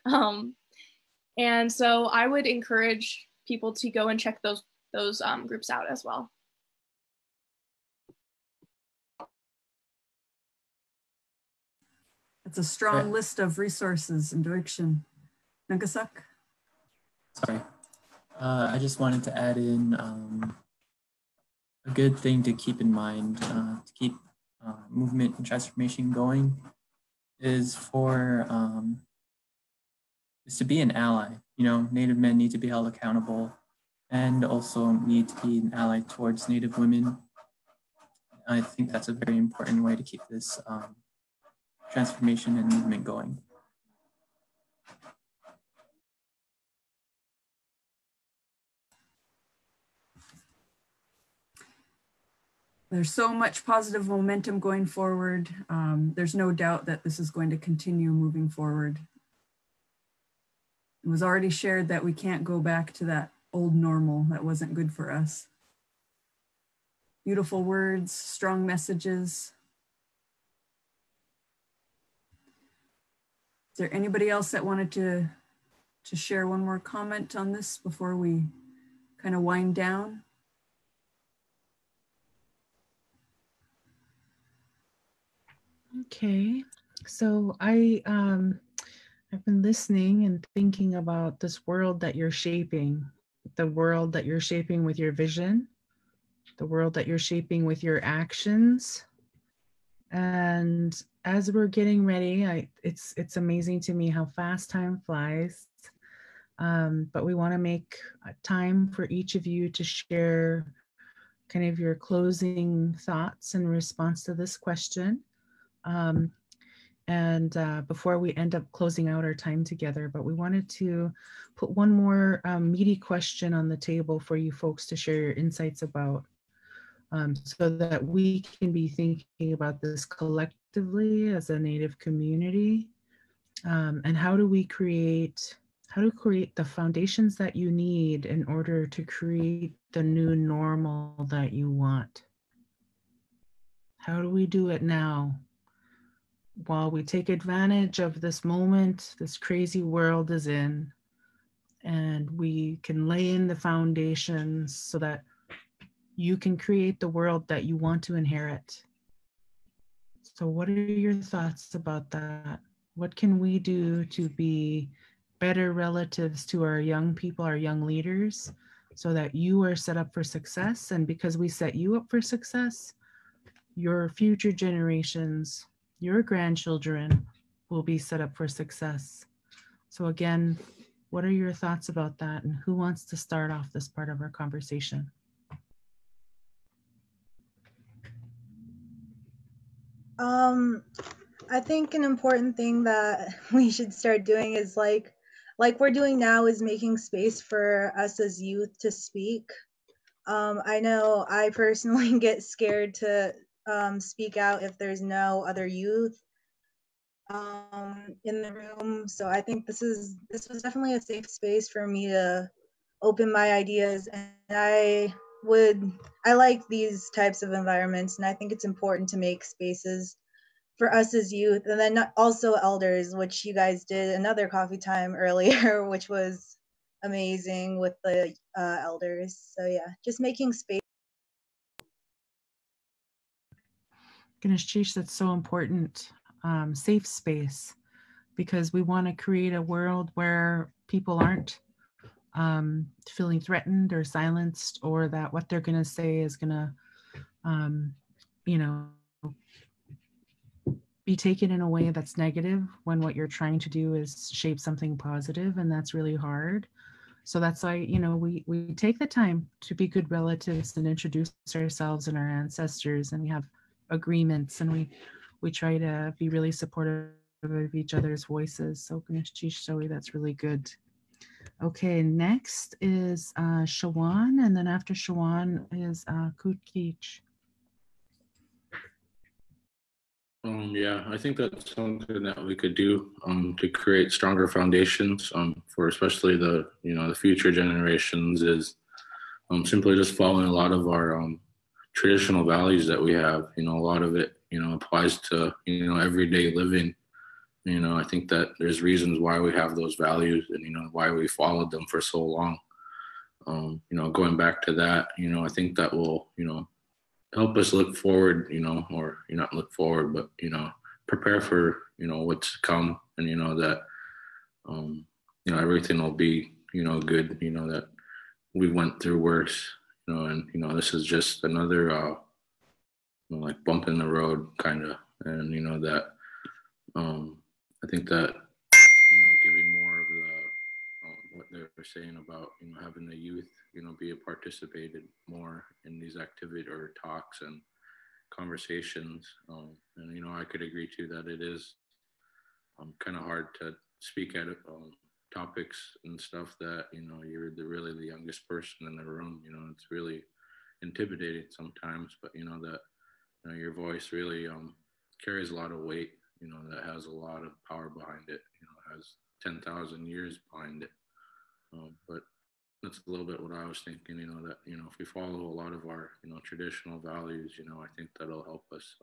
And so I would encourage people to go and check those groups out as well. It's a strong list of resources in Nt'oyaxsn. Nagasak? Sorry. I just wanted to add in a good thing to keep in mind to keep movement and transformation going is is to be an ally. You know, Native men need to be held accountable and also need to be an ally towards Native women. I think that's a very important way to keep this transformation and movement going. There's so much positive momentum going forward. There's no doubt that this is going to continue moving forward. It was already shared that we can't go back to that old normal that wasn't good for us. Beautiful words, strong messages. Is there anybody else that wanted to share one more comment on this before we kind of wind down? Okay, so I've been listening and thinking about this world that you're shaping, the world that you're shaping with your vision, the world that you're shaping with your actions. And as we're getting ready, it's amazing to me how fast time flies. But we want to make time for each of you to share kind of your closing thoughts in response to this question. Before we end up closing out our time together, but we wanted to put one more meaty question on the table for you folks to share your insights about, so that we can be thinking about this collectively as a Native community. And how do we create the foundations that you need in order to create the new normal that you want? How do we do it now? While we take advantage of this moment this crazy world is in, and we can lay in the foundations so that you can create the world that you want to inherit. So what are your thoughts about that? What can we do to be better relatives to our young people, our young leaders, so that you are set up for success? And because we set you up for success, your future generations, your grandchildren will be set up for success. So again, what are your thoughts about that? And who wants to start off this part of our conversation? I think an important thing that we should start doing is like we're doing now, is making space for us as youth to speak. I know I personally get scared to speak out if there's no other youth in the room. So I think this was definitely a safe space for me to open my ideas, and I like these types of environments, and I think it's important to make spaces for us as youth, and then also elders, which you guys did another coffee time earlier, which was amazing with the elders. So yeah, just making space. Xheech, that's so important. Safe space, because we want to create a world where people aren't feeling threatened or silenced, or that what they're going to say is going to, be taken in a way that's negative, when what you're trying to do is shape something positive, and that's really hard. So that's why, we take the time to be good relatives and introduce ourselves and our ancestors, and we have agreements, and we try to be really supportive of each other's voices. So Xheech, Zoe, that's really good. Okay, next is Shawaan, and then after Shawaan is Kheexh. Yeah, I think that's something that we could do to create stronger foundations for especially the future generations, is simply just following a lot of our traditional values that we have. A lot of it applies to everyday living. I think that there's reasons why we have those values, and why we followed them for so long. Going back to that, I think that will help us look forward, or not look forward, but prepare for what's to come, and that everything will be good, that we went through worse, and this is just another like bump in the road kind of, and that I think that giving more of the what they were saying about having the youth be participated more in these activities or talks and conversations, and I could agree too that it is kind of hard to speak at topics and stuff that you're really the youngest person in the room. It's really intimidating sometimes, but that your voice really carries a lot of weight, that has a lot of power behind it, has 10,000 years behind it. But that's a little bit what I was thinking, that if we follow a lot of our traditional values, I think that'll help us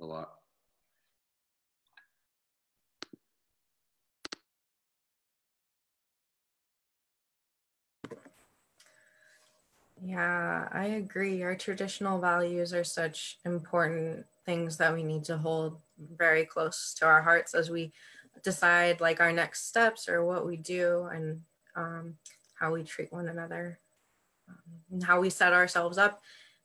a lot. Yeah, I agree. Our traditional values are such important things that we need to hold very close to our hearts as we decide like our next steps or what we do, and how we treat one another, and how we set ourselves up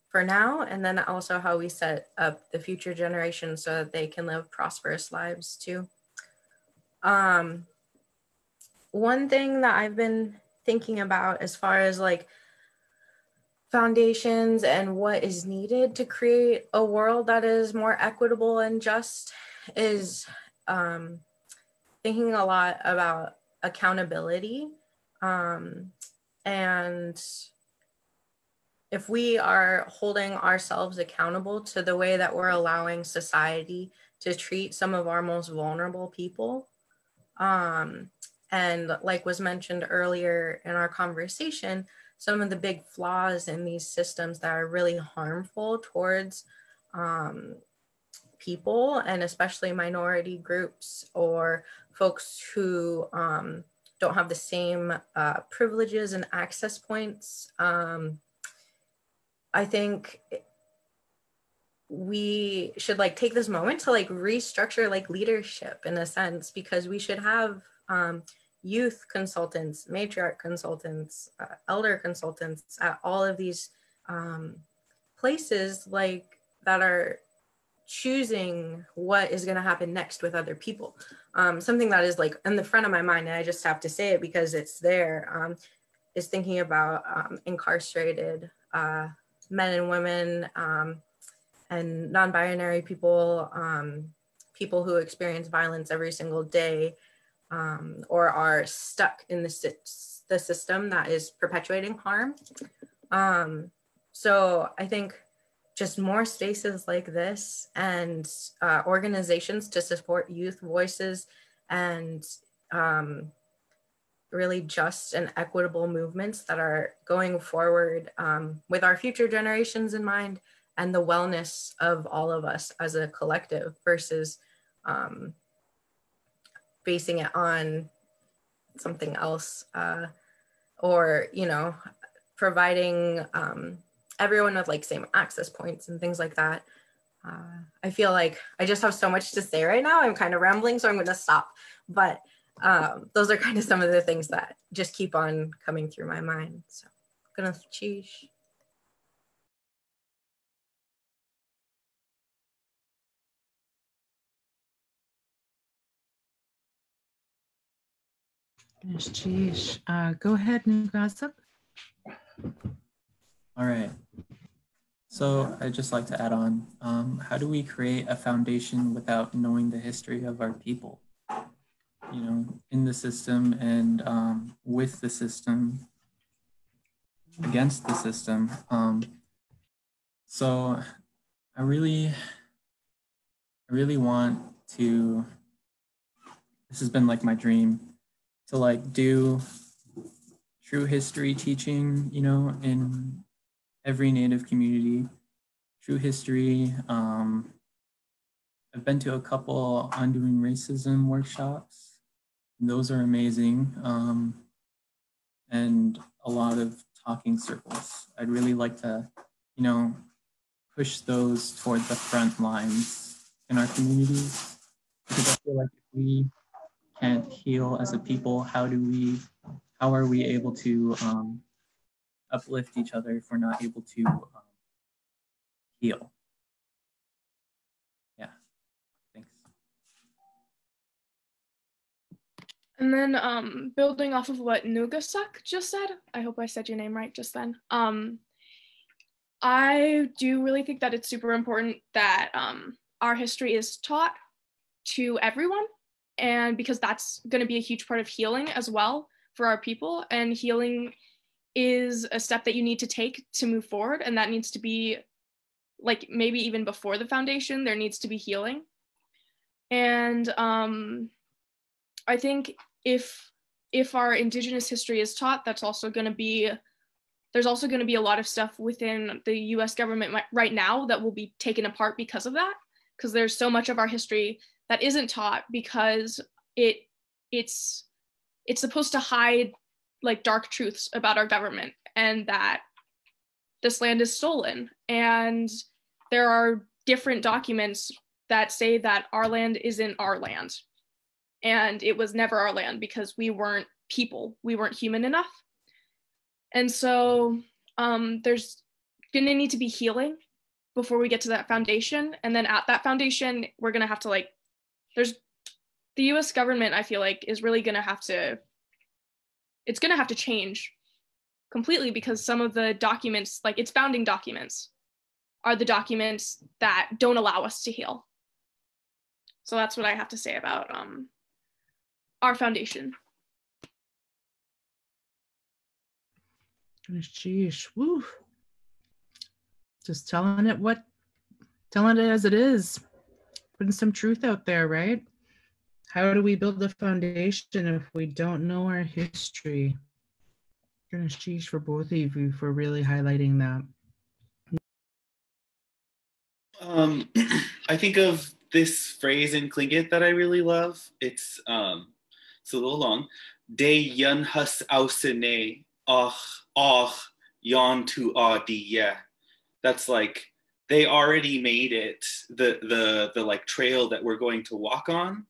for now, and then also how we set up the future generations so that they can live prosperous lives too. One thing that I've been thinking about as far as like foundations and what is needed to create a world that is more equitable and just is thinking a lot about accountability. And if we are holding ourselves accountable to the way that we're allowing society to treat some of our most vulnerable people, and like was mentioned earlier in our conversation, some of the big flaws in these systems that are really harmful towards people, and especially minority groups or folks who don't have the same privileges and access points. I think we should like take this moment to like restructure like leadership in a sense, because we should have youth consultants, matriarch consultants, elder consultants at all of these places like that are choosing what is going to happen next with other people. Something that is like in the front of my mind, and I just have to say it because it's there, is thinking about incarcerated men and women and non-binary people, people who experience violence every single day, or are stuck in the system that is perpetuating harm. So I think just more spaces like this and organizations to support youth voices and really just and equitable movements that are going forward with our future generations in mind and the wellness of all of us as a collective versus basing it on something else or, you know, providing everyone with like same access points and things like that. I feel like I just have so much to say right now. I'm kind of rambling, so I'm going to stop. But those are kind of some of the things that just keep on coming through my mind. So I'm going to Xheech. Xheech. Go ahead, Nt'oyaxsn. All right. So I'd just like to add on, how do we create a foundation without knowing the history of our people? You know, in the system and with the system, against the system. So I really want to, this has been like my dream, to like do true history teaching, you know, in every Native community, true history. I've been to a couple Undoing Racism workshops. Those are amazing. And a lot of talking circles. I'd really like to, you know, push those toward the front lines in our communities. Because I feel like if we can't heal as a people, how are we able to uplift each other if we're not able to heal? Yeah, thanks. And then building off of what Nt'oyaxsn just said, I hope I said your name right just then. I do really think that it's super important that our history is taught to everyone, and because that's going to be a huge part of healing as well for our people. And healing is a step that you need to take to move forward, and that needs to be like maybe even before the foundation, there needs to be healing. And I think if our Indigenous history is taught, that's also going to be, there's also going to be a lot of stuff within the US government right now that will be taken apart because of that, because there's so much of our history that isn't taught because it's supposed to hide like dark truths about our government, and that this land is stolen. And there are different documents that say that our land isn't our land. And it was never our land because we weren't people, we weren't human enough. And so there's gonna need to be healing before we get to that foundation. And then at that foundation, we're gonna have to like, there's the US government, I feel like, is really gonna have to, it's gonna have to change completely, because some of the documents, like its founding documents, are the documents that don't allow us to heal. So that's what I have to say about our foundation. Sheesh, woo. Just telling it as it is, putting some truth out there, right? How do we build a foundation if we don't know our history? Sheesh for both of you for really highlighting that. I think of this phrase in Tlingit that I really love. It's a little long. De yun hus ausene och yon Nt'oyaxsn. That's like, they already made it, the like trail that we're going to walk on.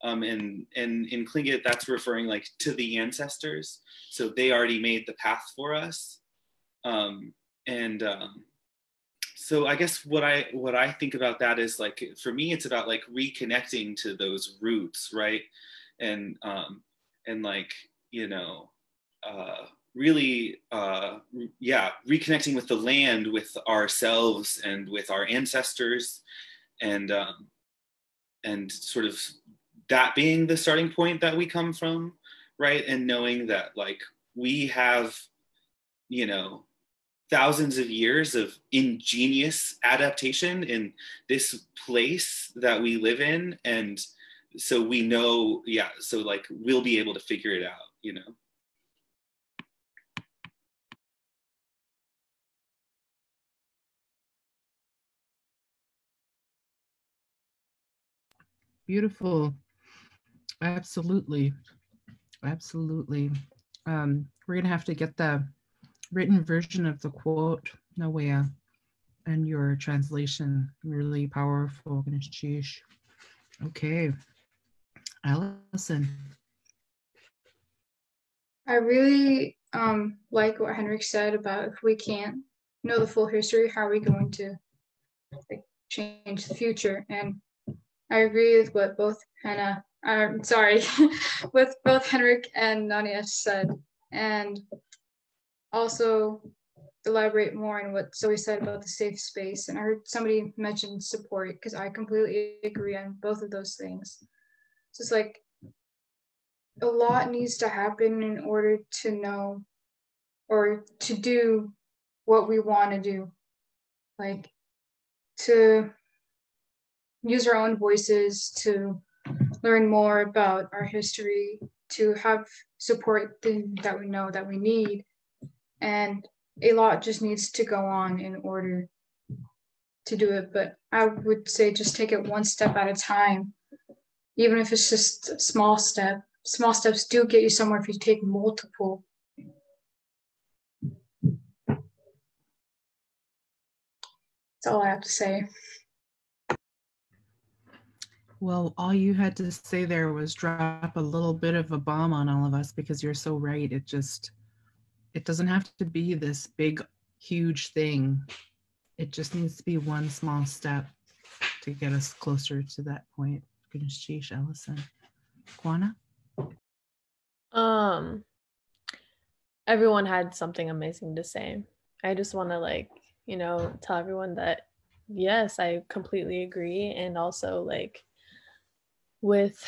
And in Tlingit, that's referring like to the ancestors. So they already made the path for us. So I guess what I think about that is like, for me, it's about like reconnecting to those roots, right? And like, you know, really, reconnecting with the land, with ourselves and with our ancestors, and sort of that being the starting point that we come from, right? And knowing that like we have, you know, thousands of years of ingenious adaptation in this place that we live in. And so we know, so like we'll be able to figure it out, you know? Beautiful. Absolutely. Absolutely. We're going to have to get the written version of the quote, Naawéiyaa, and your translation. Really powerful. Okay. Alicyn. I really like what Henrik said about if we can't know the full history, how are we going to like, change the future? And I agree with what both with both Henrik and Nanieezh said, and also elaborate more on what Zoe said about the safe space. And I heard somebody mention support, because I completely agree on both of those things. So it's like a lot needs to happen in order to know or to do what we want to do, like to use our own voices, to learn more about our history, to have support that we know that we need. And a lot just needs to go on in order to do it. But I would say just take it one step at a time, even if it's just a small step. Small steps do get you somewhere if you take multiple. That's all I have to say. Well, all you had to say there was drop a little bit of a bomb on all of us, because you're so right. It doesn't have to be this big, huge thing. It just needs to be one small step to get us closer to that point. Xheech, Alicyn. Quannah? Everyone had something amazing to say. I just want to tell everyone that yes, I completely agree. And also with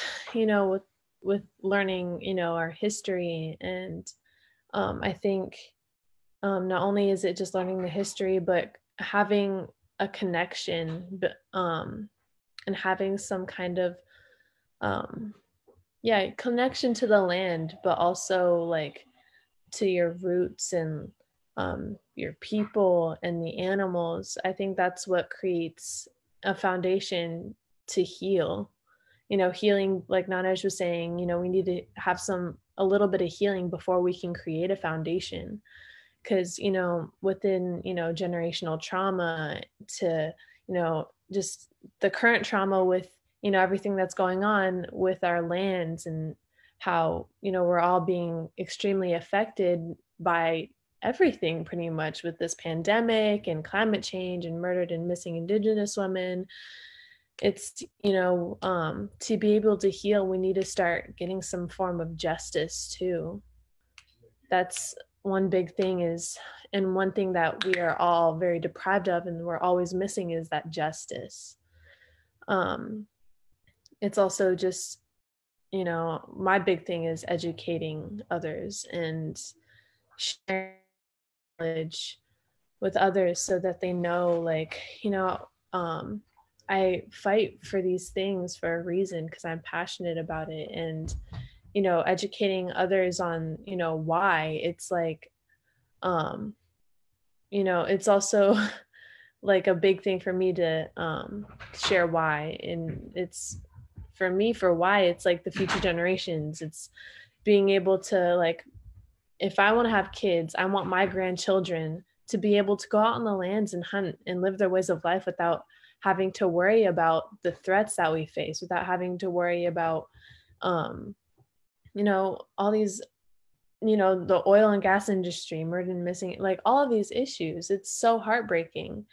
learning, our history, and I think not only is it just learning the history, but having a connection, and having some kind of connection to the land, but also to your roots and your people and the animals. I think that's what creates a foundation to heal. Healing, like Nanieezh was saying, we need to have a little bit of healing before we can create a foundation. Because, within, generational trauma to, just the current trauma with, everything that's going on with our lands, and how, we're all being extremely affected by everything pretty much with this pandemic and climate change and murdered and missing Indigenous women. It's, to be able to heal, we need to start getting some form of justice too. That's one big thing is, and one thing that we are all very deprived of and we're always missing, is that justice. It's also just, you know, my big thing is educating others and sharing knowledge with others so that they know, like, you know, I fight for these things for a reason because I'm passionate about it. And, you know, educating others on, you know, why. It's like, you know, it's also like a big thing for me to share why. And it's, for me, for why, it's like the future generations. It's being able to, like, if I want to have kids, I want my grandchildren to be able to go out on the lands and hunt and live their ways of life without having to worry about the threats that we face, without having to worry about, you know, all these, you know, the oil and gas industry, murder and missing, like all of these issues. It's so heartbreaking.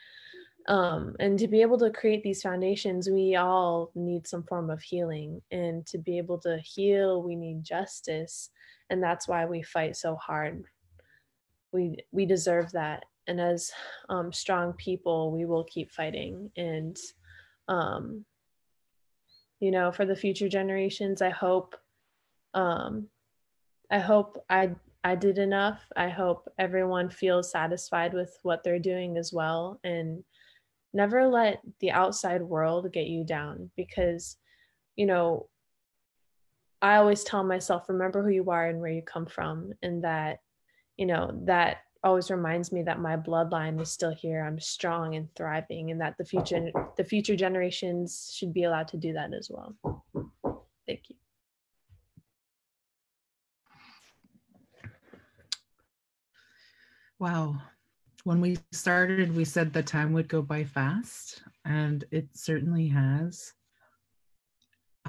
And to be able to create these foundations, we all need some form of healing. And to be able to heal, we need justice. And that's why we fight so hard. We deserve that. And as strong people, we will keep fighting. And, you know, for the future generations, I hope I did enough. I hope everyone feels satisfied with what they're doing as well. And never let the outside world get you down, because, you know, I always tell myself, remember who you are and where you come from. And that, you know, that always reminds me that my bloodline is still here. I'm strong and thriving, and that the future generations should be allowed to do that as well. Thank you. Wow. When we started, we said the time would go by fast, and it certainly has.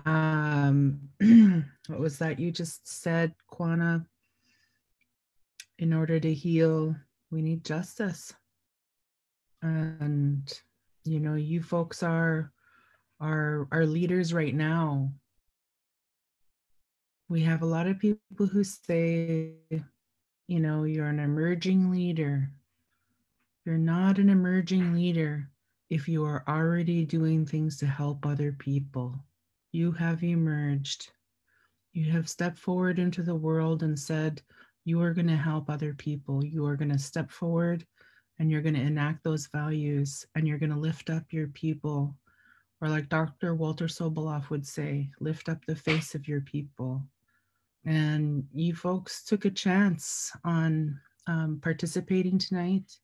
What was that you just said, Quannah? In order to heal, we need justice. And, you know, you folks are leaders right now. We have a lot of people who say, you know, you're an emerging leader. You're not an emerging leader if you are already doing things to help other people. You have emerged. You have stepped forward into the world and said, you are going to help other people. You are going to step forward and you're going to enact those values, and you're going to lift up your people. Or like Dr. Walter Soboleff would say, lift up the face of your people. And you folks took a chance on participating tonight.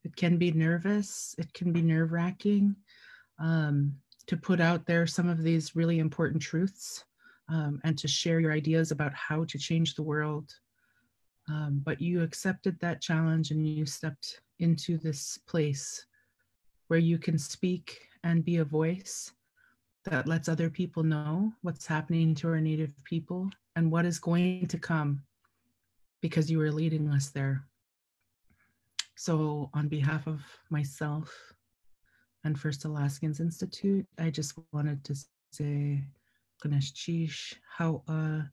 It can be nervous. It can be nerve-wracking to put out there some of these really important truths and to share your ideas about how to change the world. But you accepted that challenge, and you stepped into this place where you can speak and be a voice that lets other people know what's happening to our Native people and what is going to come, because you are leading us there. So on behalf of myself and First Alaskans Institute, I just wanted to say, Xheech, Háw'aa.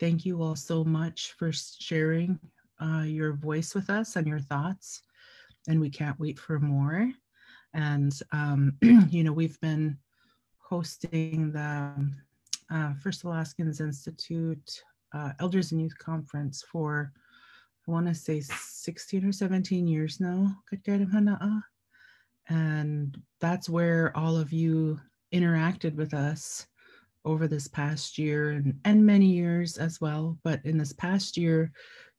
Thank you all so much for sharing your voice with us and your thoughts. And we can't wait for more. And, you know, we've been hosting the First Alaskans Institute Elders and Youth Conference for, I want to say 16 or 17 years now, Gatgyedm Hana'ax. And that's where all of you interacted with us over this past year and many years as well. But in this past year,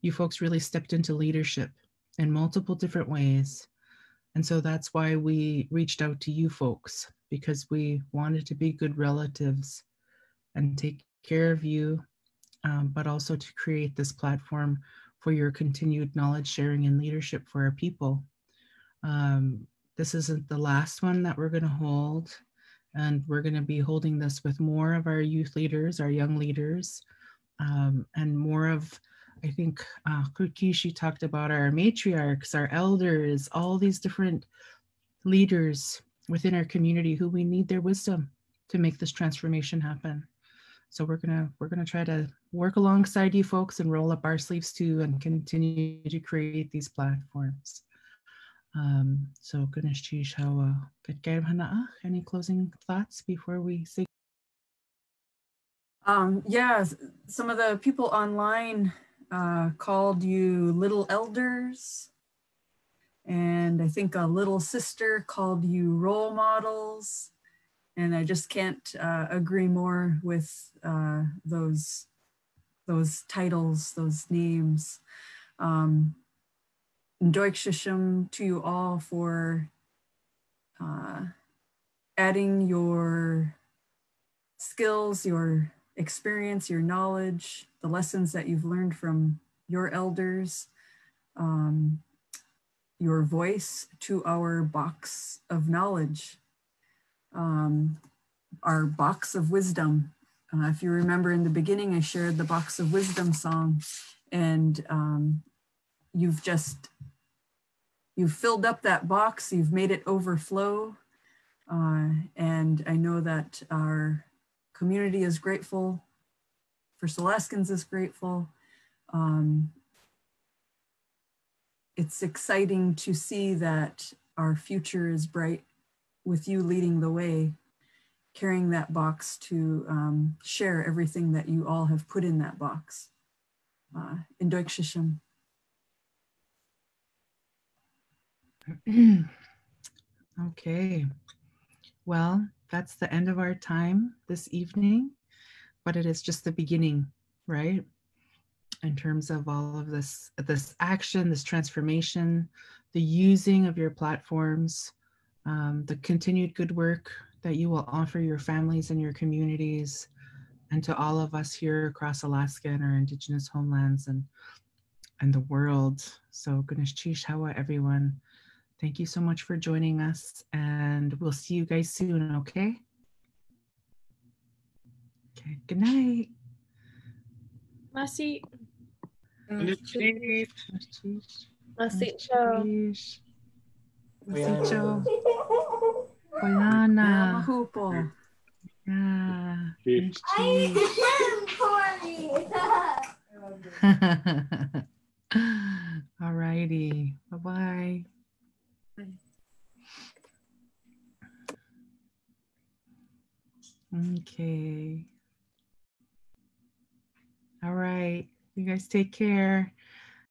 you folks really stepped into leadership in multiple different ways. And so that's why we reached out to you folks, because we wanted to be good relatives and take care of you, but also to create this platform for your continued knowledge sharing and leadership for our people. This isn't the last one that we're going to hold. And we're going to be holding this with more of our youth leaders, our young leaders, and more of, I think, Kheexh talked about our matriarchs, our elders, all these different leaders within our community who we need their wisdom to make this transformation happen. So we're gonna try to work alongside you folks and roll up our sleeves too and continue to create these platforms. So Xheech, Háw'aa, Gatgyedm Hana'ax, any closing thoughts before we say? Yeah, some of the people online called you little elders. And I think a little sister called you role models. And I just can't agree more with those titles, those names. Nt'oyaxsn to you all for adding your skills, your experience, your knowledge, the lessons that you've learned from your elders, your voice to our box of knowledge, our box of wisdom. If you remember in the beginning, I shared the box of wisdom song, and you've filled up that box, you've made it overflow. And I know that our community is grateful, First Alaskans is grateful. It's exciting to see that our future is bright with you leading the way, carrying that box to share everything that you all have put in that box. Nt'oyaxsn. Okay, well, that's the end of our time this evening, but it is just the beginning, right? In terms of all of this action, this transformation, the using of your platforms, the continued good work that you will offer your families and your communities, and to all of us here across Alaska and our Indigenous homelands and the world. So Xheech, Háw'aa, everyone. Thank you so much for joining us, and we'll see you guys soon, okay? Okay, good night. Masi. Xheech. Masicho. Masicho. Quannah. Mahupo. Yeah. All righty. Bye-bye. Okay. All right. You guys take care.